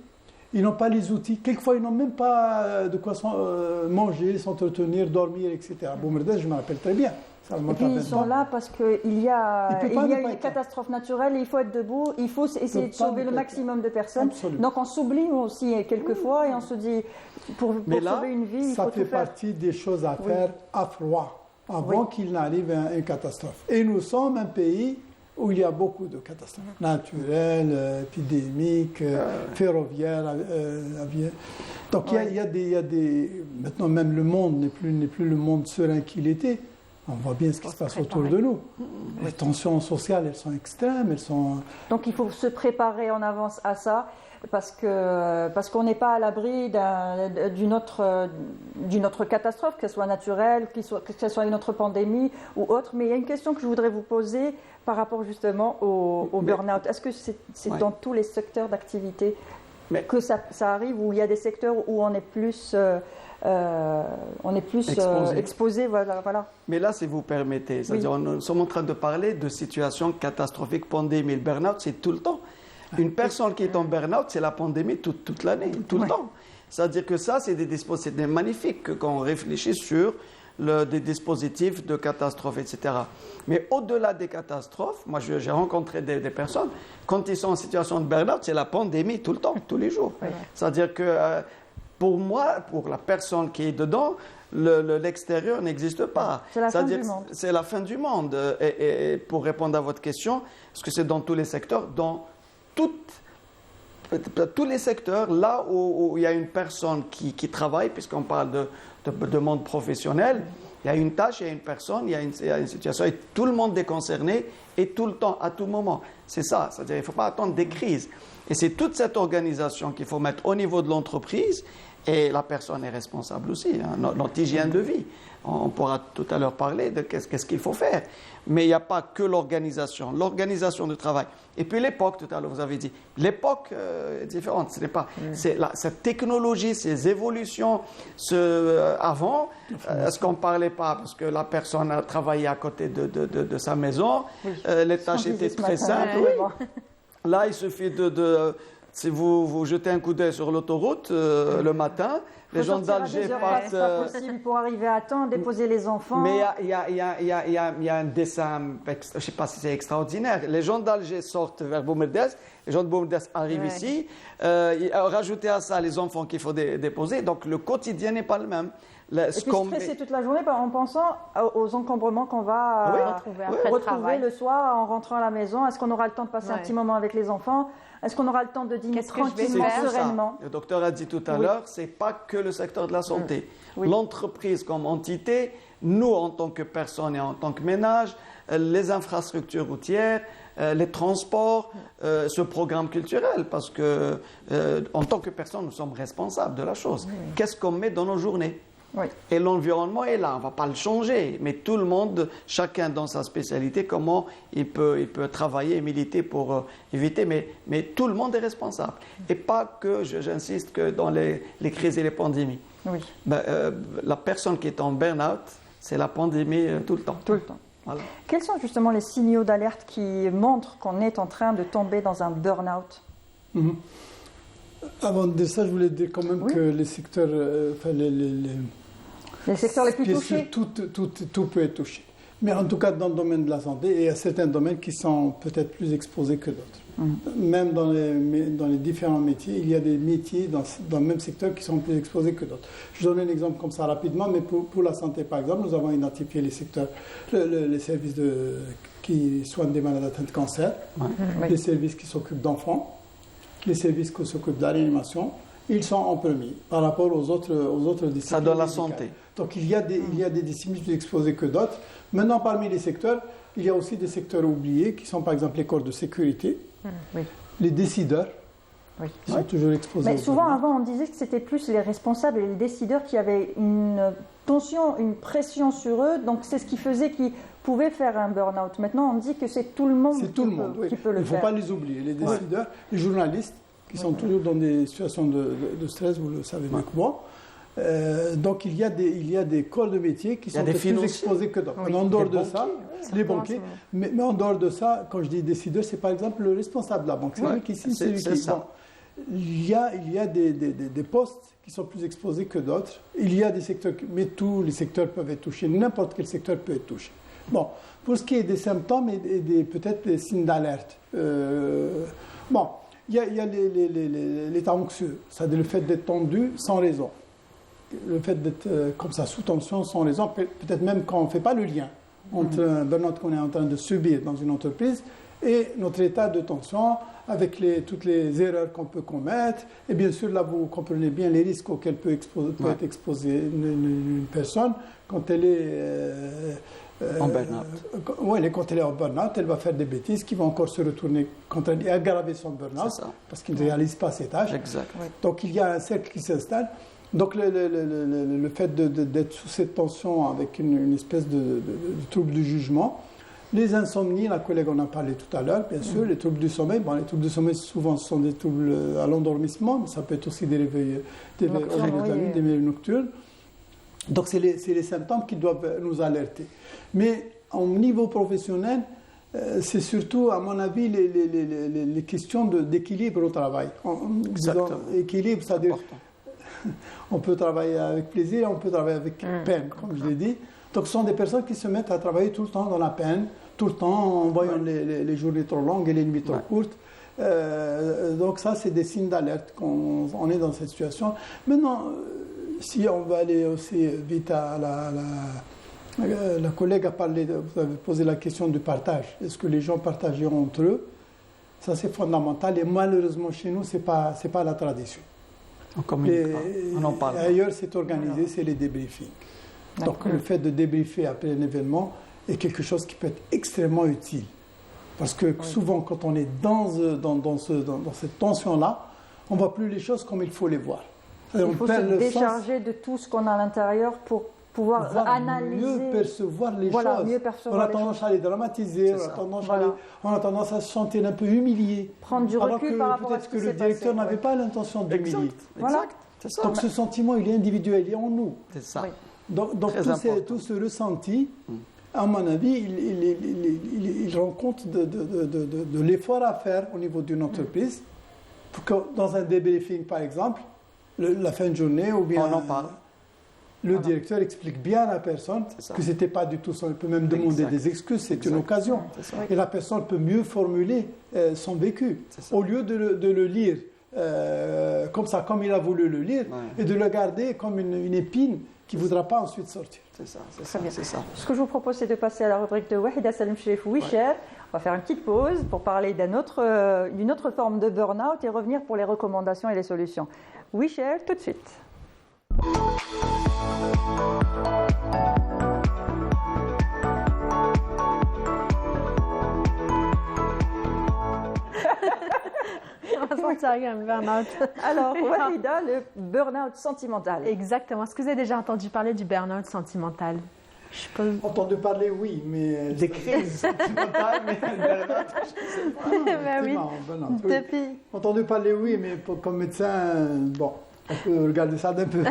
ils n'ont pas les outils. Quelquefois, ils n'ont même pas de quoi manger, s'entretenir, dormir, etc. Boumerdès, je me rappelle très bien. Et puis ils sont là parce qu'il y a une catastrophe naturelle et il faut être debout, il faut essayer de sauver le maximum de personnes. Absolument. Donc on s'oublie aussi quelquefois et on se dit, pour sauver une vie, il faut tout faire. Ça fait partie des choses à faire à froid, avant qu'il n'arrive une catastrophe. Et nous sommes un pays où il y a beaucoup de catastrophes naturelles, épidémiques, ferroviaires, aviaires. Donc il y a des... Maintenant même le monde n'est plus le monde serein qu'il était. On voit bien ce qui se passe autour de nous. Les tensions sociales, elles sont extrêmes, Donc il faut se préparer en avance à ça, parce qu'on n'est pas à l'abri d'une autre catastrophe, que ce soit naturelle, que ce soit une autre pandémie ou autre. Mais il y a une question que je voudrais vous poser par rapport justement au burn-out. Est-ce que c'est dans tous les secteurs d'activité que ça arrive, ou il y a des secteurs où on est plus... exposé, voilà. Mais là, si vous permettez, c'est-à-dire nous sommes en train de parler de situations catastrophiques, pandémie. Le burn-out, c'est tout le temps. Une personne qui est en burn-out, c'est la pandémie toute l'année, tout le temps. C'est-à-dire que ça, c'est des dispositifs magnifiques quand on réfléchit sur des dispositifs de catastrophes, etc. Mais au-delà des catastrophes, moi, j'ai rencontré des personnes, quand ils sont en situation de burn-out, c'est la pandémie tout le temps, tous les jours. C'est-à-dire que... pour moi, pour la personne qui est dedans, l'extérieur n'existe pas. C'est la fin du monde. C'est la fin du monde. Et pour répondre à votre question, est-ce que c'est dans tous les secteurs? Dans tous les secteurs, là où il y a une personne qui travaille, puisqu'on parle de monde professionnel, il y a une tâche, il y a une personne, il y a une situation, et tout le monde est concerné, et tout le temps, à tout moment. C'est ça, c'est-à-dire qu'il ne faut pas attendre des crises. Et c'est toute cette organisation qu'il faut mettre au niveau de l'entreprise, et la personne est responsable aussi, notre hygiène de vie. On pourra tout à l'heure parler de qu'est-ce qu'il faut faire. Mais il n'y a pas que l'organisation du travail. Et puis l'époque, tout à l'heure, vous avez dit, l'époque est différente. Ce n'est pas, cette technologie, ces évolutions, avant, est-ce qu'on ne parlait pas parce que la personne a travaillé à côté de sa maison, les tâches étaient très simples. Là, il suffit si vous jetez un coup d'œil sur l'autoroute le matin, les gens d'Alger partent... C'est pas possible pour arriver à temps, déposer les enfants. Mais il y a un dessin, je ne sais pas si c'est extraordinaire. Les gens d'Alger sortent vers Boumerdès, les gens de Boumerdès arrivent ici. Rajoutez à ça les enfants qu'il faut déposer. Donc le quotidien n'est pas le même. Et puis stresser toute la journée en pensant aux encombrements qu'on va retrouver le soir en rentrant à la maison. Est-ce qu'on aura le temps de passer un petit moment avec les enfants? Est-ce qu'on aura le temps de dîner tranquillement, sereinement? Le docteur a dit tout à l'heure, ce n'est pas que le secteur de la santé. L'entreprise comme entité, nous en tant que personnes et en tant que ménage, les infrastructures routières, les transports, ce programme culturel, parce que en tant que personne, nous sommes responsables de la chose. Qu'est-ce qu'on met dans nos journées? Et l'environnement est là, on ne va pas le changer, mais tout le monde, chacun dans sa spécialité, comment il peut travailler et militer pour éviter, mais tout le monde est responsable. Et pas que, j'insiste, que dans les crises et les pandémies. La personne qui est en burn-out, c'est la pandémie tout le temps. Tout le temps. Voilà. Quels sont justement les signaux d'alerte qui montrent qu'on est en train de tomber dans un burn-out? Avant de dire ça, je voulais dire quand même que les secteurs, les secteurs les plus touchés, tout peut être touché. Mais en tout cas, dans le domaine de la santé, il y a certains domaines qui sont peut-être plus exposés que d'autres. Même dans les différents métiers, il y a des métiers dans le même secteur qui sont plus exposés que d'autres. Je donne un exemple comme ça rapidement, mais pour la santé, par exemple, nous avons identifié les secteurs, les services qui soignent des malades atteints de cancer, les services qui s'occupent d'enfants, les services qui s'occupent de la réanimation. Ils sont en premier par rapport aux autres disciplines. Ça donne la santé. Donc il y a des disciplines plus exposées que d'autres. Maintenant, parmi les secteurs, il y a aussi des secteurs oubliés qui sont par exemple les corps de sécurité, les décideurs, qui sont toujours exposés. Mais souvent, avant, on disait que c'était plus les responsables et les décideurs qui avaient une tension, une pression sur eux. Donc c'est ce qui faisait qu'ils pouvaient faire un burn-out. Maintenant, on dit que c'est tout le monde qui peut le faire. Il ne faut pas les oublier. Les décideurs, les journalistes, qui sont toujours dans des situations de stress, vous le savez mieux que moi. Donc il y a des corps de métier qui sont plus exposés que d'autres. En dehors de ça, les banquiers, mais en dehors de ça, quand je dis décideur, c'est par exemple le responsable de la banque. C'est lui qui signe, c'est lui qui... Bon, il y a des postes qui sont plus exposés que d'autres. Il y a des secteurs, mais tous les secteurs peuvent être touchés. N'importe quel secteur peut être touché. Bon, pour ce qui est des symptômes et peut-être des signes d'alerte, il y a l'état anxieux, c'est-à-dire le fait d'être tendu sans raison. Le fait d'être comme ça, sous tension, sans raison, peut-être même quand on ne fait pas le lien entre un burn-out qu'on est en train de subir dans une entreprise et notre état de tension, avec toutes les erreurs qu'on peut commettre. Et bien sûr, là, vous comprenez bien les risques auxquels peut être exposée une personne quand elle est... en burn-out. Oui, quand elle est en burn-out, elle va faire des bêtises qui vont encore se retourner contre elle et aggraver son burn-out parce qu'il ne réalise pas ses tâches. Exact. Donc il y a un cercle qui s'installe. Donc le fait d'être sous cette tension avec une espèce de trouble du jugement, les insomnies, la collègue en a parlé tout à l'heure, bien sûr, les troubles du sommeil. Bon, les troubles du sommeil, souvent, ce sont des troubles à l'endormissement, mais ça peut être aussi des réveils des nocturnes. Donc c'est les symptômes qui doivent nous alerter. Mais au niveau professionnel, c'est surtout, à mon avis, les questions d'équilibre au travail. Équilibre, c'est-à-dire on peut travailler avec plaisir, on peut travailler avec peine, comme je l'ai dit. Donc ce sont des personnes qui se mettent à travailler tout le temps dans la peine, tout le temps en voyant les journées trop longues et les nuits trop courtes. Donc ça, c'est des signes d'alerte qu'on est dans cette situation. Maintenant, si on va aller aussi vite à la collègue a parlé, vous avez posé la question du partage. Est-ce que les gens partageront entre eux? Ça, c'est fondamental. Et malheureusement, chez nous, c'est pas la tradition. On communique pas, on en parle. Ailleurs, c'est organisé, c'est les débriefings. Donc, le fait de débriefer après un événement est quelque chose qui peut être extrêmement utile. Parce que souvent, quand on est dans cette tension-là, on ne voit plus les choses comme il faut les voir. Il faut se décharger de tout ce qu'on a à l'intérieur pour pouvoir analyser. Mieux percevoir les choses. On a tendance à les dramatiser, on a tendance à se sentir un peu humilié. Prendre du recul par rapport à ce que le directeur n'avait pas l'intention d'humilier. Voilà. Donc ce sentiment, il est individuel, il est en nous. C'est ça. Donc tout ce ressenti, à mon avis, il rend compte de l'effort à faire au niveau d'une entreprise pour que dans un débriefing, par exemple, la fin de journée ou bien... On en parle. Le directeur explique bien à la personne que ce n'était pas du tout ça. Il peut même demander des excuses, c'est une occasion. Et la personne peut mieux formuler son vécu. Au lieu de le lire comme ça, comme il a voulu le lire, et de le garder comme une épine qui ne voudra pas ensuite sortir. C'est ça, c'est Très ça, bien. c'est ça. Ce que je vous propose, c'est de passer à la rubrique de Wahida Salem Chérif WeShare. On va faire une petite pause pour parler d'une autre forme de burn-out et revenir pour les recommandations et les solutions. WeShare, tout de suite. On va sortir avec un burn-out. Alors, Wahida, le burn-out sentimental. Exactement. Est-ce que vous avez déjà entendu parler du burn-out sentimental? Je peux... Entendu parler, oui, mais... Des crises sentimentales, mais burn-out, je ne sais pas. Ben oui. Burn-out, oui. Depuis... Entendu parler, oui, mais comme médecin, bon, on peut regarder ça d'un peu.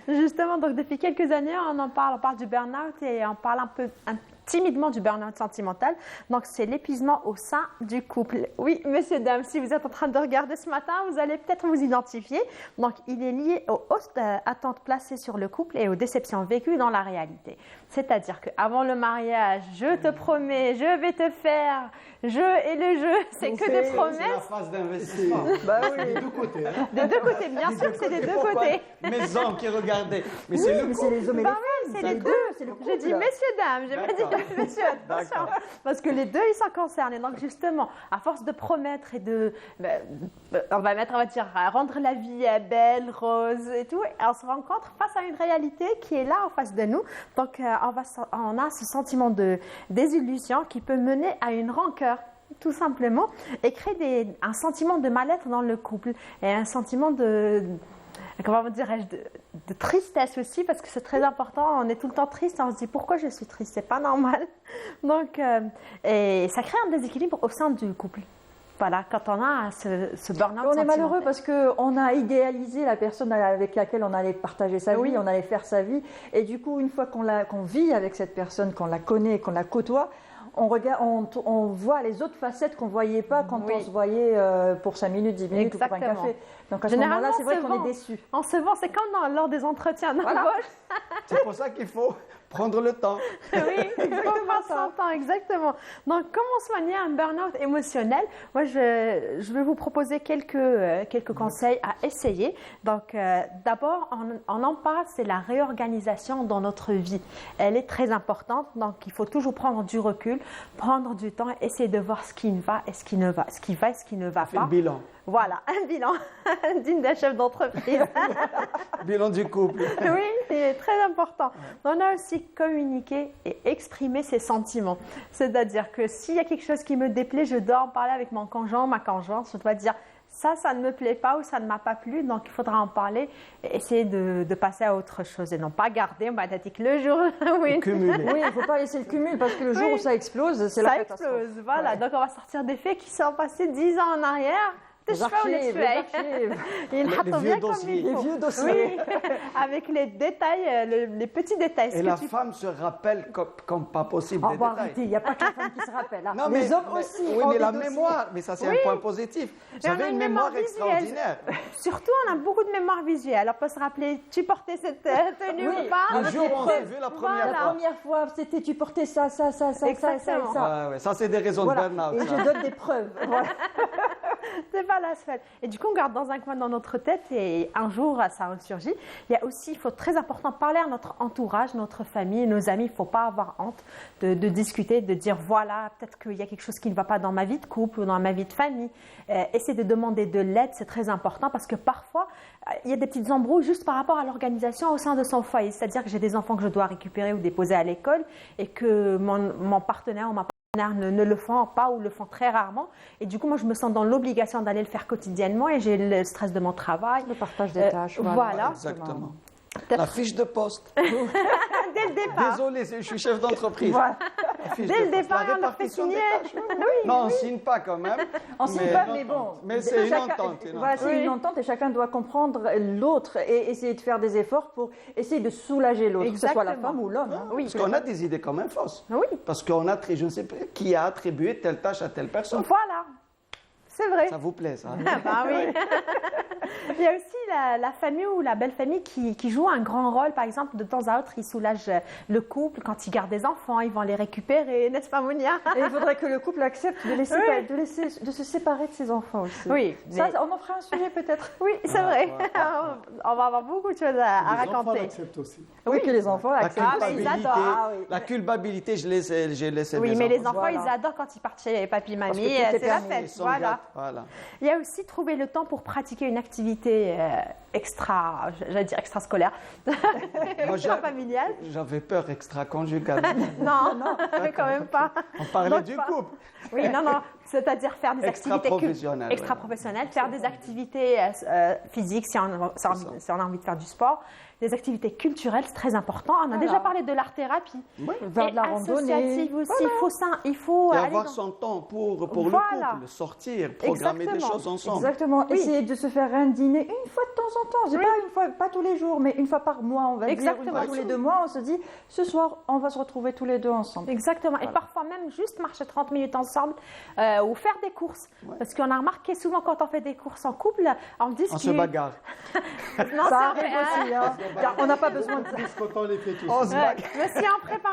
Justement, donc depuis quelques années, on parle du burn-out et on parle timidement du burn-out sentimental. Donc, c'est l'épuisement au sein du couple. Oui, messieurs, dames, si vous êtes en train de regarder ce matin, vous allez peut-être vous identifier. Donc, il est lié aux hautes attentes placées sur le couple et aux déceptions vécues dans la réalité. C'est-à-dire qu'avant le mariage, je te promets, je vais te faire, et le jeu, c'est que des promesses. C'est la phase d'investissement. Bah oui. Des deux côtés. Hein. Des deux côtés, bien sûr que c'est des deux côtés. Mes hommes qui regardaient. Mais c'est le Mais c'est les hommes et les Bah femmes. oui, c'est les deux. J'ai dit messieurs, dames, j'ai pas dit messieurs, attention. D'accord. Parce que les deux, ils sont concernés. Donc justement, à force de promettre et de, on va dire, rendre la vie belle, rose et tout, on se rencontre face à une réalité qui est là en face de nous. Donc on a ce sentiment de désillusion qui peut mener à une rancœur, tout simplement, et créer un sentiment de mal-être dans le couple et un sentiment comment dirais-je, de tristesse aussi, parce que c'est très important. On est tout le temps triste, on se dit pourquoi je suis triste, c'est pas normal. Donc, et ça crée un déséquilibre au sein du couple. Voilà, quand on a ce burn-out. On est malheureux parce qu'on a idéalisé la personne avec laquelle on allait partager sa vie, on allait faire sa vie. Et du coup, une fois qu'on vit avec cette personne, qu'on la connaît, qu'on la côtoie, on voit les autres facettes qu'on ne voyait pas quand on se voyait pour 5 minutes, 10 minutes ou pour un café. Donc à ce moment-là, c'est vrai qu'on est déçu. On se vend, c'est comme lors des entretiens d'embauche. C'est pour ça qu'il faut prendre le temps. Oui, il faut prendre son temps, exactement. Donc, comment soigner un burn-out émotionnel? Moi, je vais vous proposer quelques conseils à essayer. Donc, d'abord, on en parle, c'est la réorganisation dans notre vie. Elle est très importante, donc il faut toujours prendre du recul, prendre du temps, essayer de voir ce qui va et ce qui ne va, ce qui va et ce qui ne va pas. Le bilan. Voilà, un bilan digne d'un chef d'entreprise. Bilan du couple. Oui, c'est très important. On a aussi communiquer et exprimer ses sentiments. C'est-à-dire que s'il y a quelque chose qui me déplaît, je dois en parler avec mon conjoint, ma conjointe. Je dois dire ça ne me plaît pas ou ça ne m'a pas plu, donc il faudra en parler et essayer de passer à autre chose et non pas garder, on va dire que le jour... Oui, il ne faut pas laisser le cumul parce que le jour où ça explose, c'est la catastrophe. Ça explose, voilà. Ouais. Donc on va sortir des faits qui sont passés 10 ans en arrière. Les archives. Les vieux dossiers. Les vieux dossiers. Oui, avec les détails, les petits détails. Et la femme se rappelle comme pas possible des détails. Arrêtez, il n'y a pas que la femme qui se rappelle. Hein. Non, les hommes aussi. Oui, mais la mémoire, mais ça c'est un point positif. Vous avez une mémoire extraordinaire. Surtout, on a beaucoup de mémoire visuelle. On peut se rappeler, tu portais cette tenue ou pas? Le jour où on s'est vu la première fois. La première fois, c'était tu portais ça. Exactement. Ça, c'est des raisons de burn-out. Et je donne des preuves. Voilà. C'est pas la seule. Et du coup, on garde dans un coin dans notre tête et un jour, ça ressurgit. Il faut très important parler à notre entourage, notre famille, nos amis. Il ne faut pas avoir honte de discuter, de dire voilà, peut-être qu'il y a quelque chose qui ne va pas dans ma vie de couple ou dans ma vie de famille. Essayer de demander de l'aide, c'est très important parce que parfois, il y a des petites embrouilles juste par rapport à l'organisation au sein de son foyer. C'est-à-dire que j'ai des enfants que je dois récupérer ou déposer à l'école et que mon partenaire ou ma ne le font pas ou le font très rarement. Et du coup, moi, je me sens dans l'obligation d'aller le faire quotidiennement et j'ai le stress de mon travail. Le partage des tâches. Voilà. Exactement. La fiche de poste. Dès le départ. Désolé, je suis chef d'entreprise. Voilà. Dès le départ, on leur fait signer. Non, on ne signe pas quand même. On ne signe pas, mais bon. Mais c'est une entente. Voilà, c'est une entente et chacun doit comprendre l'autre et essayer de faire des efforts pour essayer de soulager l'autre, que ce soit la femme ou l'homme. Hein. Oui, parce qu'on a des idées quand même fausses. Oui. Parce qu'on a, je ne sais pas, qui a attribué telle tâche à telle personne. Voilà. C'est vrai. Ça vous plaît, ça? Ah bah oui. Il y a aussi la famille ou la belle famille qui joue un grand rôle. Par exemple, de temps à autre, ils soulagent le couple. Quand ils gardent des enfants, ils vont les récupérer, n'est-ce pas, Mounia? Et il faudrait que le couple accepte de se séparer de ses enfants aussi. Oui. Ça, on en fera un sujet peut-être. Oui, c'est vrai. On va avoir beaucoup de choses à Les enfants raconter. l'acceptent aussi. Oui, que les enfants La acceptent. culpabilité, oui. la culpabilité, j'ai laissé Oui, mes mais les enfants. enfants, Voilà. ils adorent quand ils partent chez papy, Parce que mamie. tout est C'est la permis. Ils fête. sont Voilà. gâtés, voilà. Il y a aussi trouver le temps pour pratiquer une activité j'allais dire extrascolaire, extra familiale. J'avais peur extra-conjugale. Non, quand même pas. On parlait Donc, du pas. couple. Oui, non, c'est-à-dire faire des activités Extra-professionnelles, extra-professionnelles, faire des activités physiques si on a envie de faire du sport, des activités culturelles, c'est très important. On a déjà parlé de l'art-thérapie. Faire Et de la randonnée. associative aussi, il faut Et aller avoir dans- son temps pour le Voilà. couple, sortir, programmer des Exactement. choses ensemble. Exactement. Essayer de se faire un dîner une fois de temps en temps. C'est pas une fois, pas tous les jours, mais une fois par mois, on va dire. Une Exactement. fois tous les 2 mois, on se dit, ce soir, on va se retrouver tous les deux ensemble. Exactement. Et parfois même juste marcher 30 minutes ensemble ou faire des courses. Parce qu'on a remarqué souvent quand on fait des courses en couple, on discute. On se bagarre. Non, Ça c'est arrive vrai, hein. aussi. Hein. Car on n'a pas besoin de ça. Plus quand on les fait tous. On se bagarre. Mais si on prépare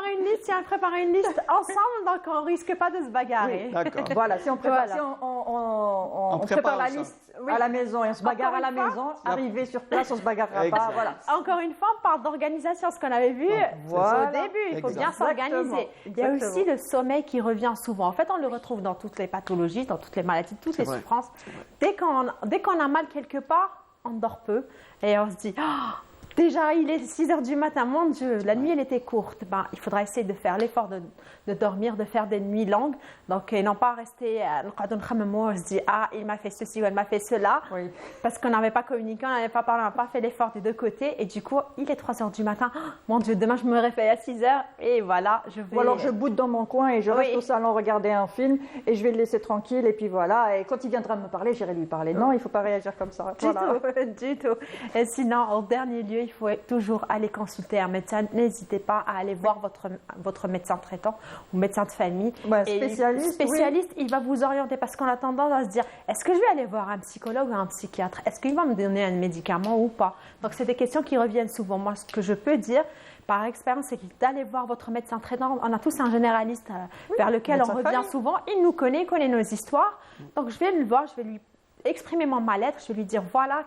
une liste ensemble, donc on risque pas de se bagarrer. D'accord. Voilà, si on prépare, Voilà. si on prépare prépare la ensemble. liste à la maison et on se bagarre Encore à la une fois, maison, arrivé sur place, on se bagarrera pas. Exact. Voilà. Encore une fois, on parle d'organisation, ce qu'on avait vu Voilà. au début. Il faut bien Exactement. s'organiser. Il y a Exactement. aussi le sommeil qui revient souvent. En fait, on le retrouve dans toutes les pathologies, dans toutes les maladies, toutes les vrai. souffrances. Dès qu'on a mal quelque part, on dort peu et on se dit déjà, il est 6 heures du matin, mon Dieu, la nuit, elle était courte. Ben, il faudra essayer de faire l'effort de dormir, de faire des nuits longues. Donc, et non pas rester on se dit, il m'a fait ceci ou elle m'a fait cela. Oui. Parce qu'on n'avait pas communiqué, on n'avait pas parlé, on n'a pas fait l'effort des deux côtés. Et du coup, il est 3 heures du matin. Mon Dieu, demain, je me réveille à 6 heures. Et voilà, je vais... Ou alors je boude dans mon coin et je reste Oui. au salon regarder un film et je vais le laisser tranquille et puis voilà. Et quand il viendra me parler, j'irai lui parler. Non, il ne faut pas réagir comme ça. Du tout, du tout. Et sinon, en dernier lieu, il faut toujours aller consulter un médecin. N'hésitez pas à aller voir votre médecin traitant ou médecin de famille. Ouais, Et spécialiste, il va vous orienter parce qu'on a tendance à se dire, est-ce que je vais aller voir un psychologue ou un psychiatre? Est-ce qu'il va me donner un médicament ou pas? Donc, c'est des questions qui reviennent souvent. Moi, ce que je peux dire, par expérience, c'est d'aller voir votre médecin traitant. On a tous un généraliste vers lequel on médecin revient famille. souvent. Il nous connaît, il connaît nos histoires. Donc, je vais le voir, je vais lui exprimer mon mal-être, je vais lui dire, voilà.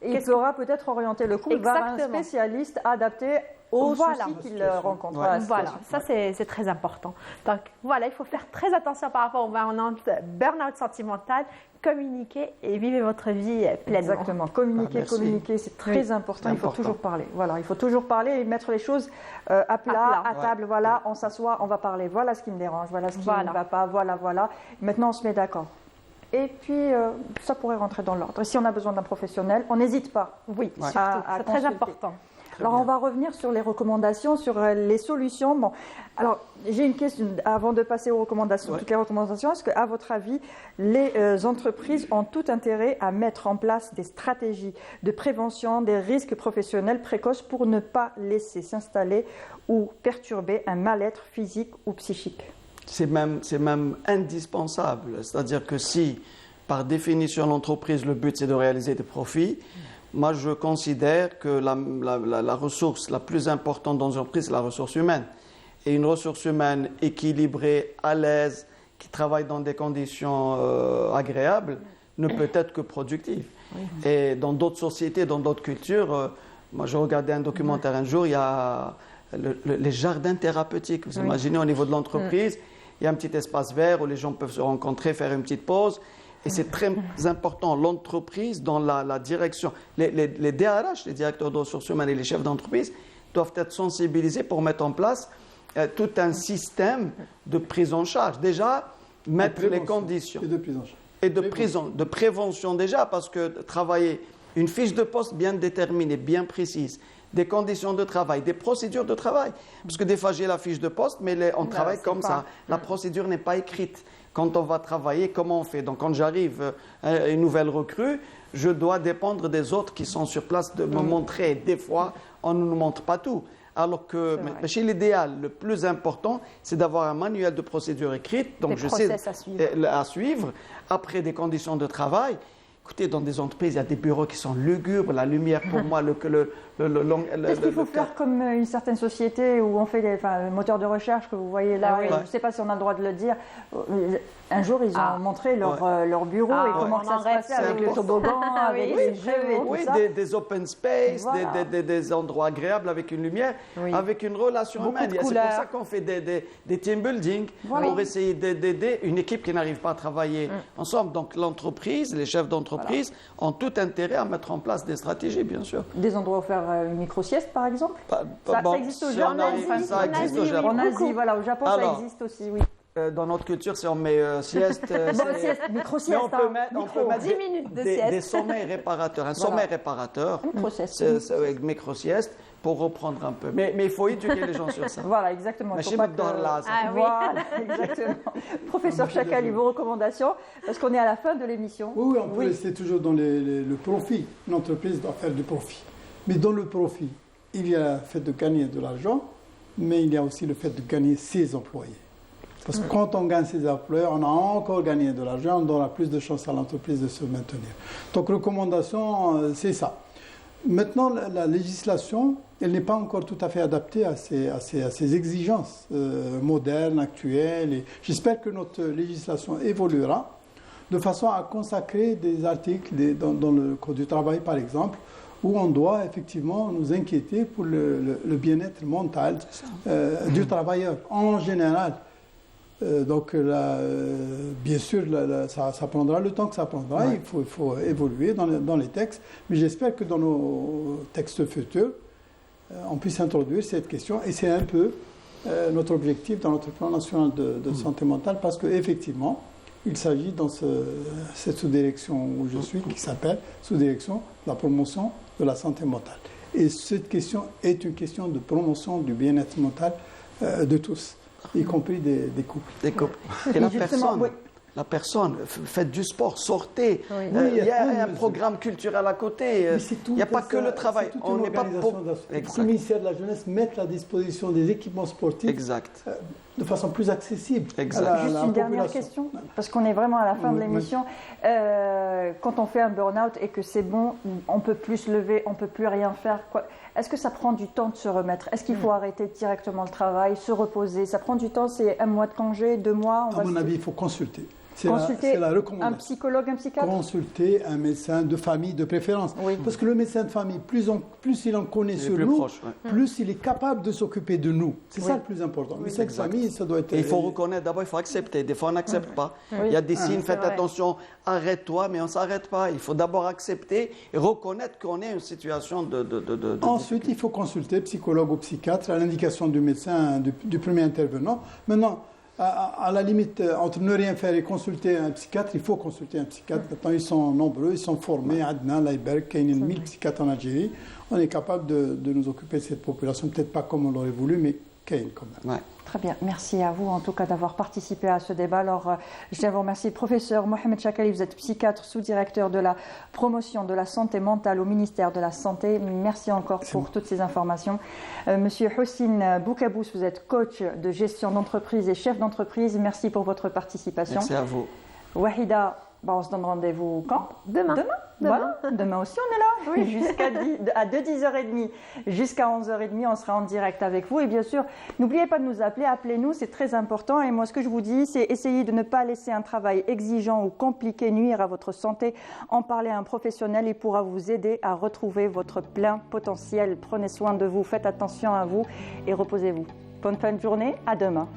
il pourra peut-être orienter le couple vers un Exactement. spécialiste adapté aux Voilà. soucis qu'il rencontre. Ouais. à la Voilà, situation. ça c'est très important. Donc voilà, il faut faire très attention par rapport au burn-out sentimental, communiquer et vivre votre vie pleinement. Exactement. Communiquer, merci. communiquer, c'est très important. Il faut important. toujours parler. Voilà, il faut toujours parler et mettre les choses à plat, à table. Voilà, on s'assoit, on va parler. Voilà ce qui me dérange, voilà ce qui ne va pas, voilà. Maintenant, on se met d'accord. Et puis, ça pourrait rentrer dans l'ordre. Et si on a besoin d'un professionnel, on n'hésite pas. Oui, Ouais. surtout, à c'est très consulter. important. Alors, on va revenir sur les recommandations, sur les solutions. Bon, alors, j'ai une question avant de passer aux recommandations, toutes les recommandations. Est-ce qu'à votre avis, les entreprises ont tout intérêt à mettre en place des stratégies de prévention des risques professionnels précoces pour ne pas laisser s'installer ou perturber un mal-être physique ou psychique? C'est même indispensable. C'est-à-dire que si, par définition, l'entreprise, le but, c'est de réaliser des profits, moi, je considère que la ressource la plus importante dans une entreprise, c'est la ressource humaine. Et une ressource humaine équilibrée, à l'aise, qui travaille dans des conditions agréables, ne peut être que productive. Et dans d'autres sociétés, dans d'autres cultures, moi, j'ai regardé un documentaire un jour, il y a les jardins thérapeutiques. Vous imaginez, au niveau de l'entreprise, il y a un petit espace vert où les gens peuvent se rencontrer, faire une petite pause. Et c'est très important, l'entreprise, dans la direction. Les DRH, les directeurs de ressources humaines et les chefs d'entreprise, doivent être sensibilisés pour mettre en place tout un système de prise en charge. Déjà, mettre les conditions. Et de prise en charge. Et de prévention déjà, parce que travailler une fiche de poste bien déterminée, bien précise, des conditions de travail, des procédures de travail. Parce que des fois, j'ai la fiche de poste, mais on travaille comme ça. La procédure n'est pas écrite. Quand on va travailler, comment on fait? Donc, quand j'arrive à une nouvelle recrue, je dois dépendre des autres qui sont sur place de me montrer. Des fois, on ne nous montre pas tout. Alors que chez l'idéal, le plus important, c'est d'avoir un manuel de procédure écrite. Donc, je sais à suivre. Après, des conditions de travail Écoutez, dans des entreprises, il y a des bureaux qui sont lugubres. La lumière, pour moi, Est-ce qu'il faut faire comme une certaine société où on fait le moteur de recherche que vous voyez là, je ne sais pas si on a le droit de le dire. Un jour, ils ont montré leur bureau et comment ça se passait avec le toboggan, avec les jeux et tout ça. Oui, des open space, des endroits agréables avec une lumière, avec une relation humaine. C'est pour ça qu'on fait des team building pour essayer d'aider une équipe qui n'arrive pas à travailler ensemble. Donc l'entreprise, les chefs d'entreprise ont tout intérêt à mettre en place des stratégies, bien sûr. Des endroits où faire une micro-sieste, par exemple ça existe au Japon. Ça existe au Japon. En Asie, voilà, au Japon, ça existe aussi, oui. Dans notre culture, si on met sieste, micro-sieste, on peut mettre 10 minutes de sieste. Des sommeils réparateurs. Un sommeil réparateur, micro-sieste, pour reprendre un peu. Mais il faut éduquer les gens sur ça. Voilà, exactement. Voilà, exactement. Professeur Chakali, vos recommandations, parce qu'on est à la fin de l'émission. Oui, on peut rester toujours dans le profit. Une entreprise doit faire du profit. Mais dans le profit, il y a le fait de gagner de l'argent, mais il y a aussi le fait de gagner ses employés. Parce que quand on gagne ses employés, on a encore gagné de l'argent, on donnera plus de chances à l'entreprise de se maintenir. Donc, recommandation, c'est ça. Maintenant, la législation, elle n'est pas encore tout à fait adaptée à ces exigences modernes, actuelles. Et j'espère que notre législation évoluera de façon à consacrer des articles dans le Code du travail, par exemple, où on doit effectivement nous inquiéter pour le bien-être mental du travailleur en général. Donc là, bien sûr, ça prendra le temps que ça prendra. Ouais. Il faut évoluer dans les textes. Mais j'espère que dans nos textes futurs, on puisse introduire cette question. Et c'est un peu notre objectif dans notre plan national de santé mentale, parce qu'effectivement, il s'agit dans cette sous-direction où je suis, qui s'appelle sous-direction de la promotion de la santé mentale. Et cette question est une question de promotion du bien-être mental de tous, y compris des couples. Des couples. Et la personne, faites du sport, sortez. Oui. Il y a un programme culturel à côté. Il n'y a pas que le travail. On n'est pas pour que le ministère de la Jeunesse mette à disposition des équipements sportifs de façon plus accessible. Juste une dernière question, parce qu'on est vraiment à la fin de l'émission. Quand on fait un burn-out et que c'est bon, on ne peut plus se lever, on ne peut plus rien faire, est-ce que ça prend du temps de se remettre? Est-ce qu'il faut arrêter directement le travail, se reposer? Ça prend du temps, c'est 1 mois de congé, 2 mois? À mon avis, il faut consulter. Consulter la recommandation. Un psychologue, un psychiatre? Consulter un médecin de famille de préférence. Oui. Parce que le médecin de famille, plus il en connaît sur nous, plus il est capable de s'occuper de nous. C'est ça le plus important. Le médecin de famille, ça doit être... Et il faut reconnaître, d'abord il faut accepter. Des fois on n'accepte pas. Il y a des signes, faites attention, arrête-toi, mais on ne s'arrête pas. Il faut d'abord accepter et reconnaître qu'on est une situation de Ensuite, il faut consulter psychologue ou psychiatre à l'indication du médecin, du premier intervenant. Maintenant, à la limite, entre ne rien faire et consulter un psychiatre, il faut consulter un psychiatre. Maintenant, ils sont nombreux, ils sont formés. Adnan, Laïberg, il y a 1000 psychiatres en Algérie. On est capable de nous occuper de cette population. Peut-être pas comme on l'aurait voulu, mais quand même. Ouais. Très bien. Merci à vous, en tout cas, d'avoir participé à ce débat. Alors, je tiens à vous remercier. Professeur Mohamed Chakali, vous êtes psychiatre, sous-directeur de la promotion de la santé mentale au ministère de la Santé. Merci encore pour toutes ces informations. Monsieur Houssine Boukabous, vous êtes coach de gestion d'entreprise et chef d'entreprise. Merci pour votre participation. Merci à vous. Wahida, on se donne rendez-vous quand? Demain. Voilà. Demain aussi, on est là. Oui. De 10h30 jusqu'à 11h30, on sera en direct avec vous. Et bien sûr, n'oubliez pas de nous appeler. Appelez-nous, c'est très important. Et moi, ce que je vous dis, c'est essayer de ne pas laisser un travail exigeant ou compliqué nuire à votre santé. En parler à un professionnel, il pourra vous aider à retrouver votre plein potentiel. Prenez soin de vous, faites attention à vous et reposez-vous. Bonne fin de journée, à demain.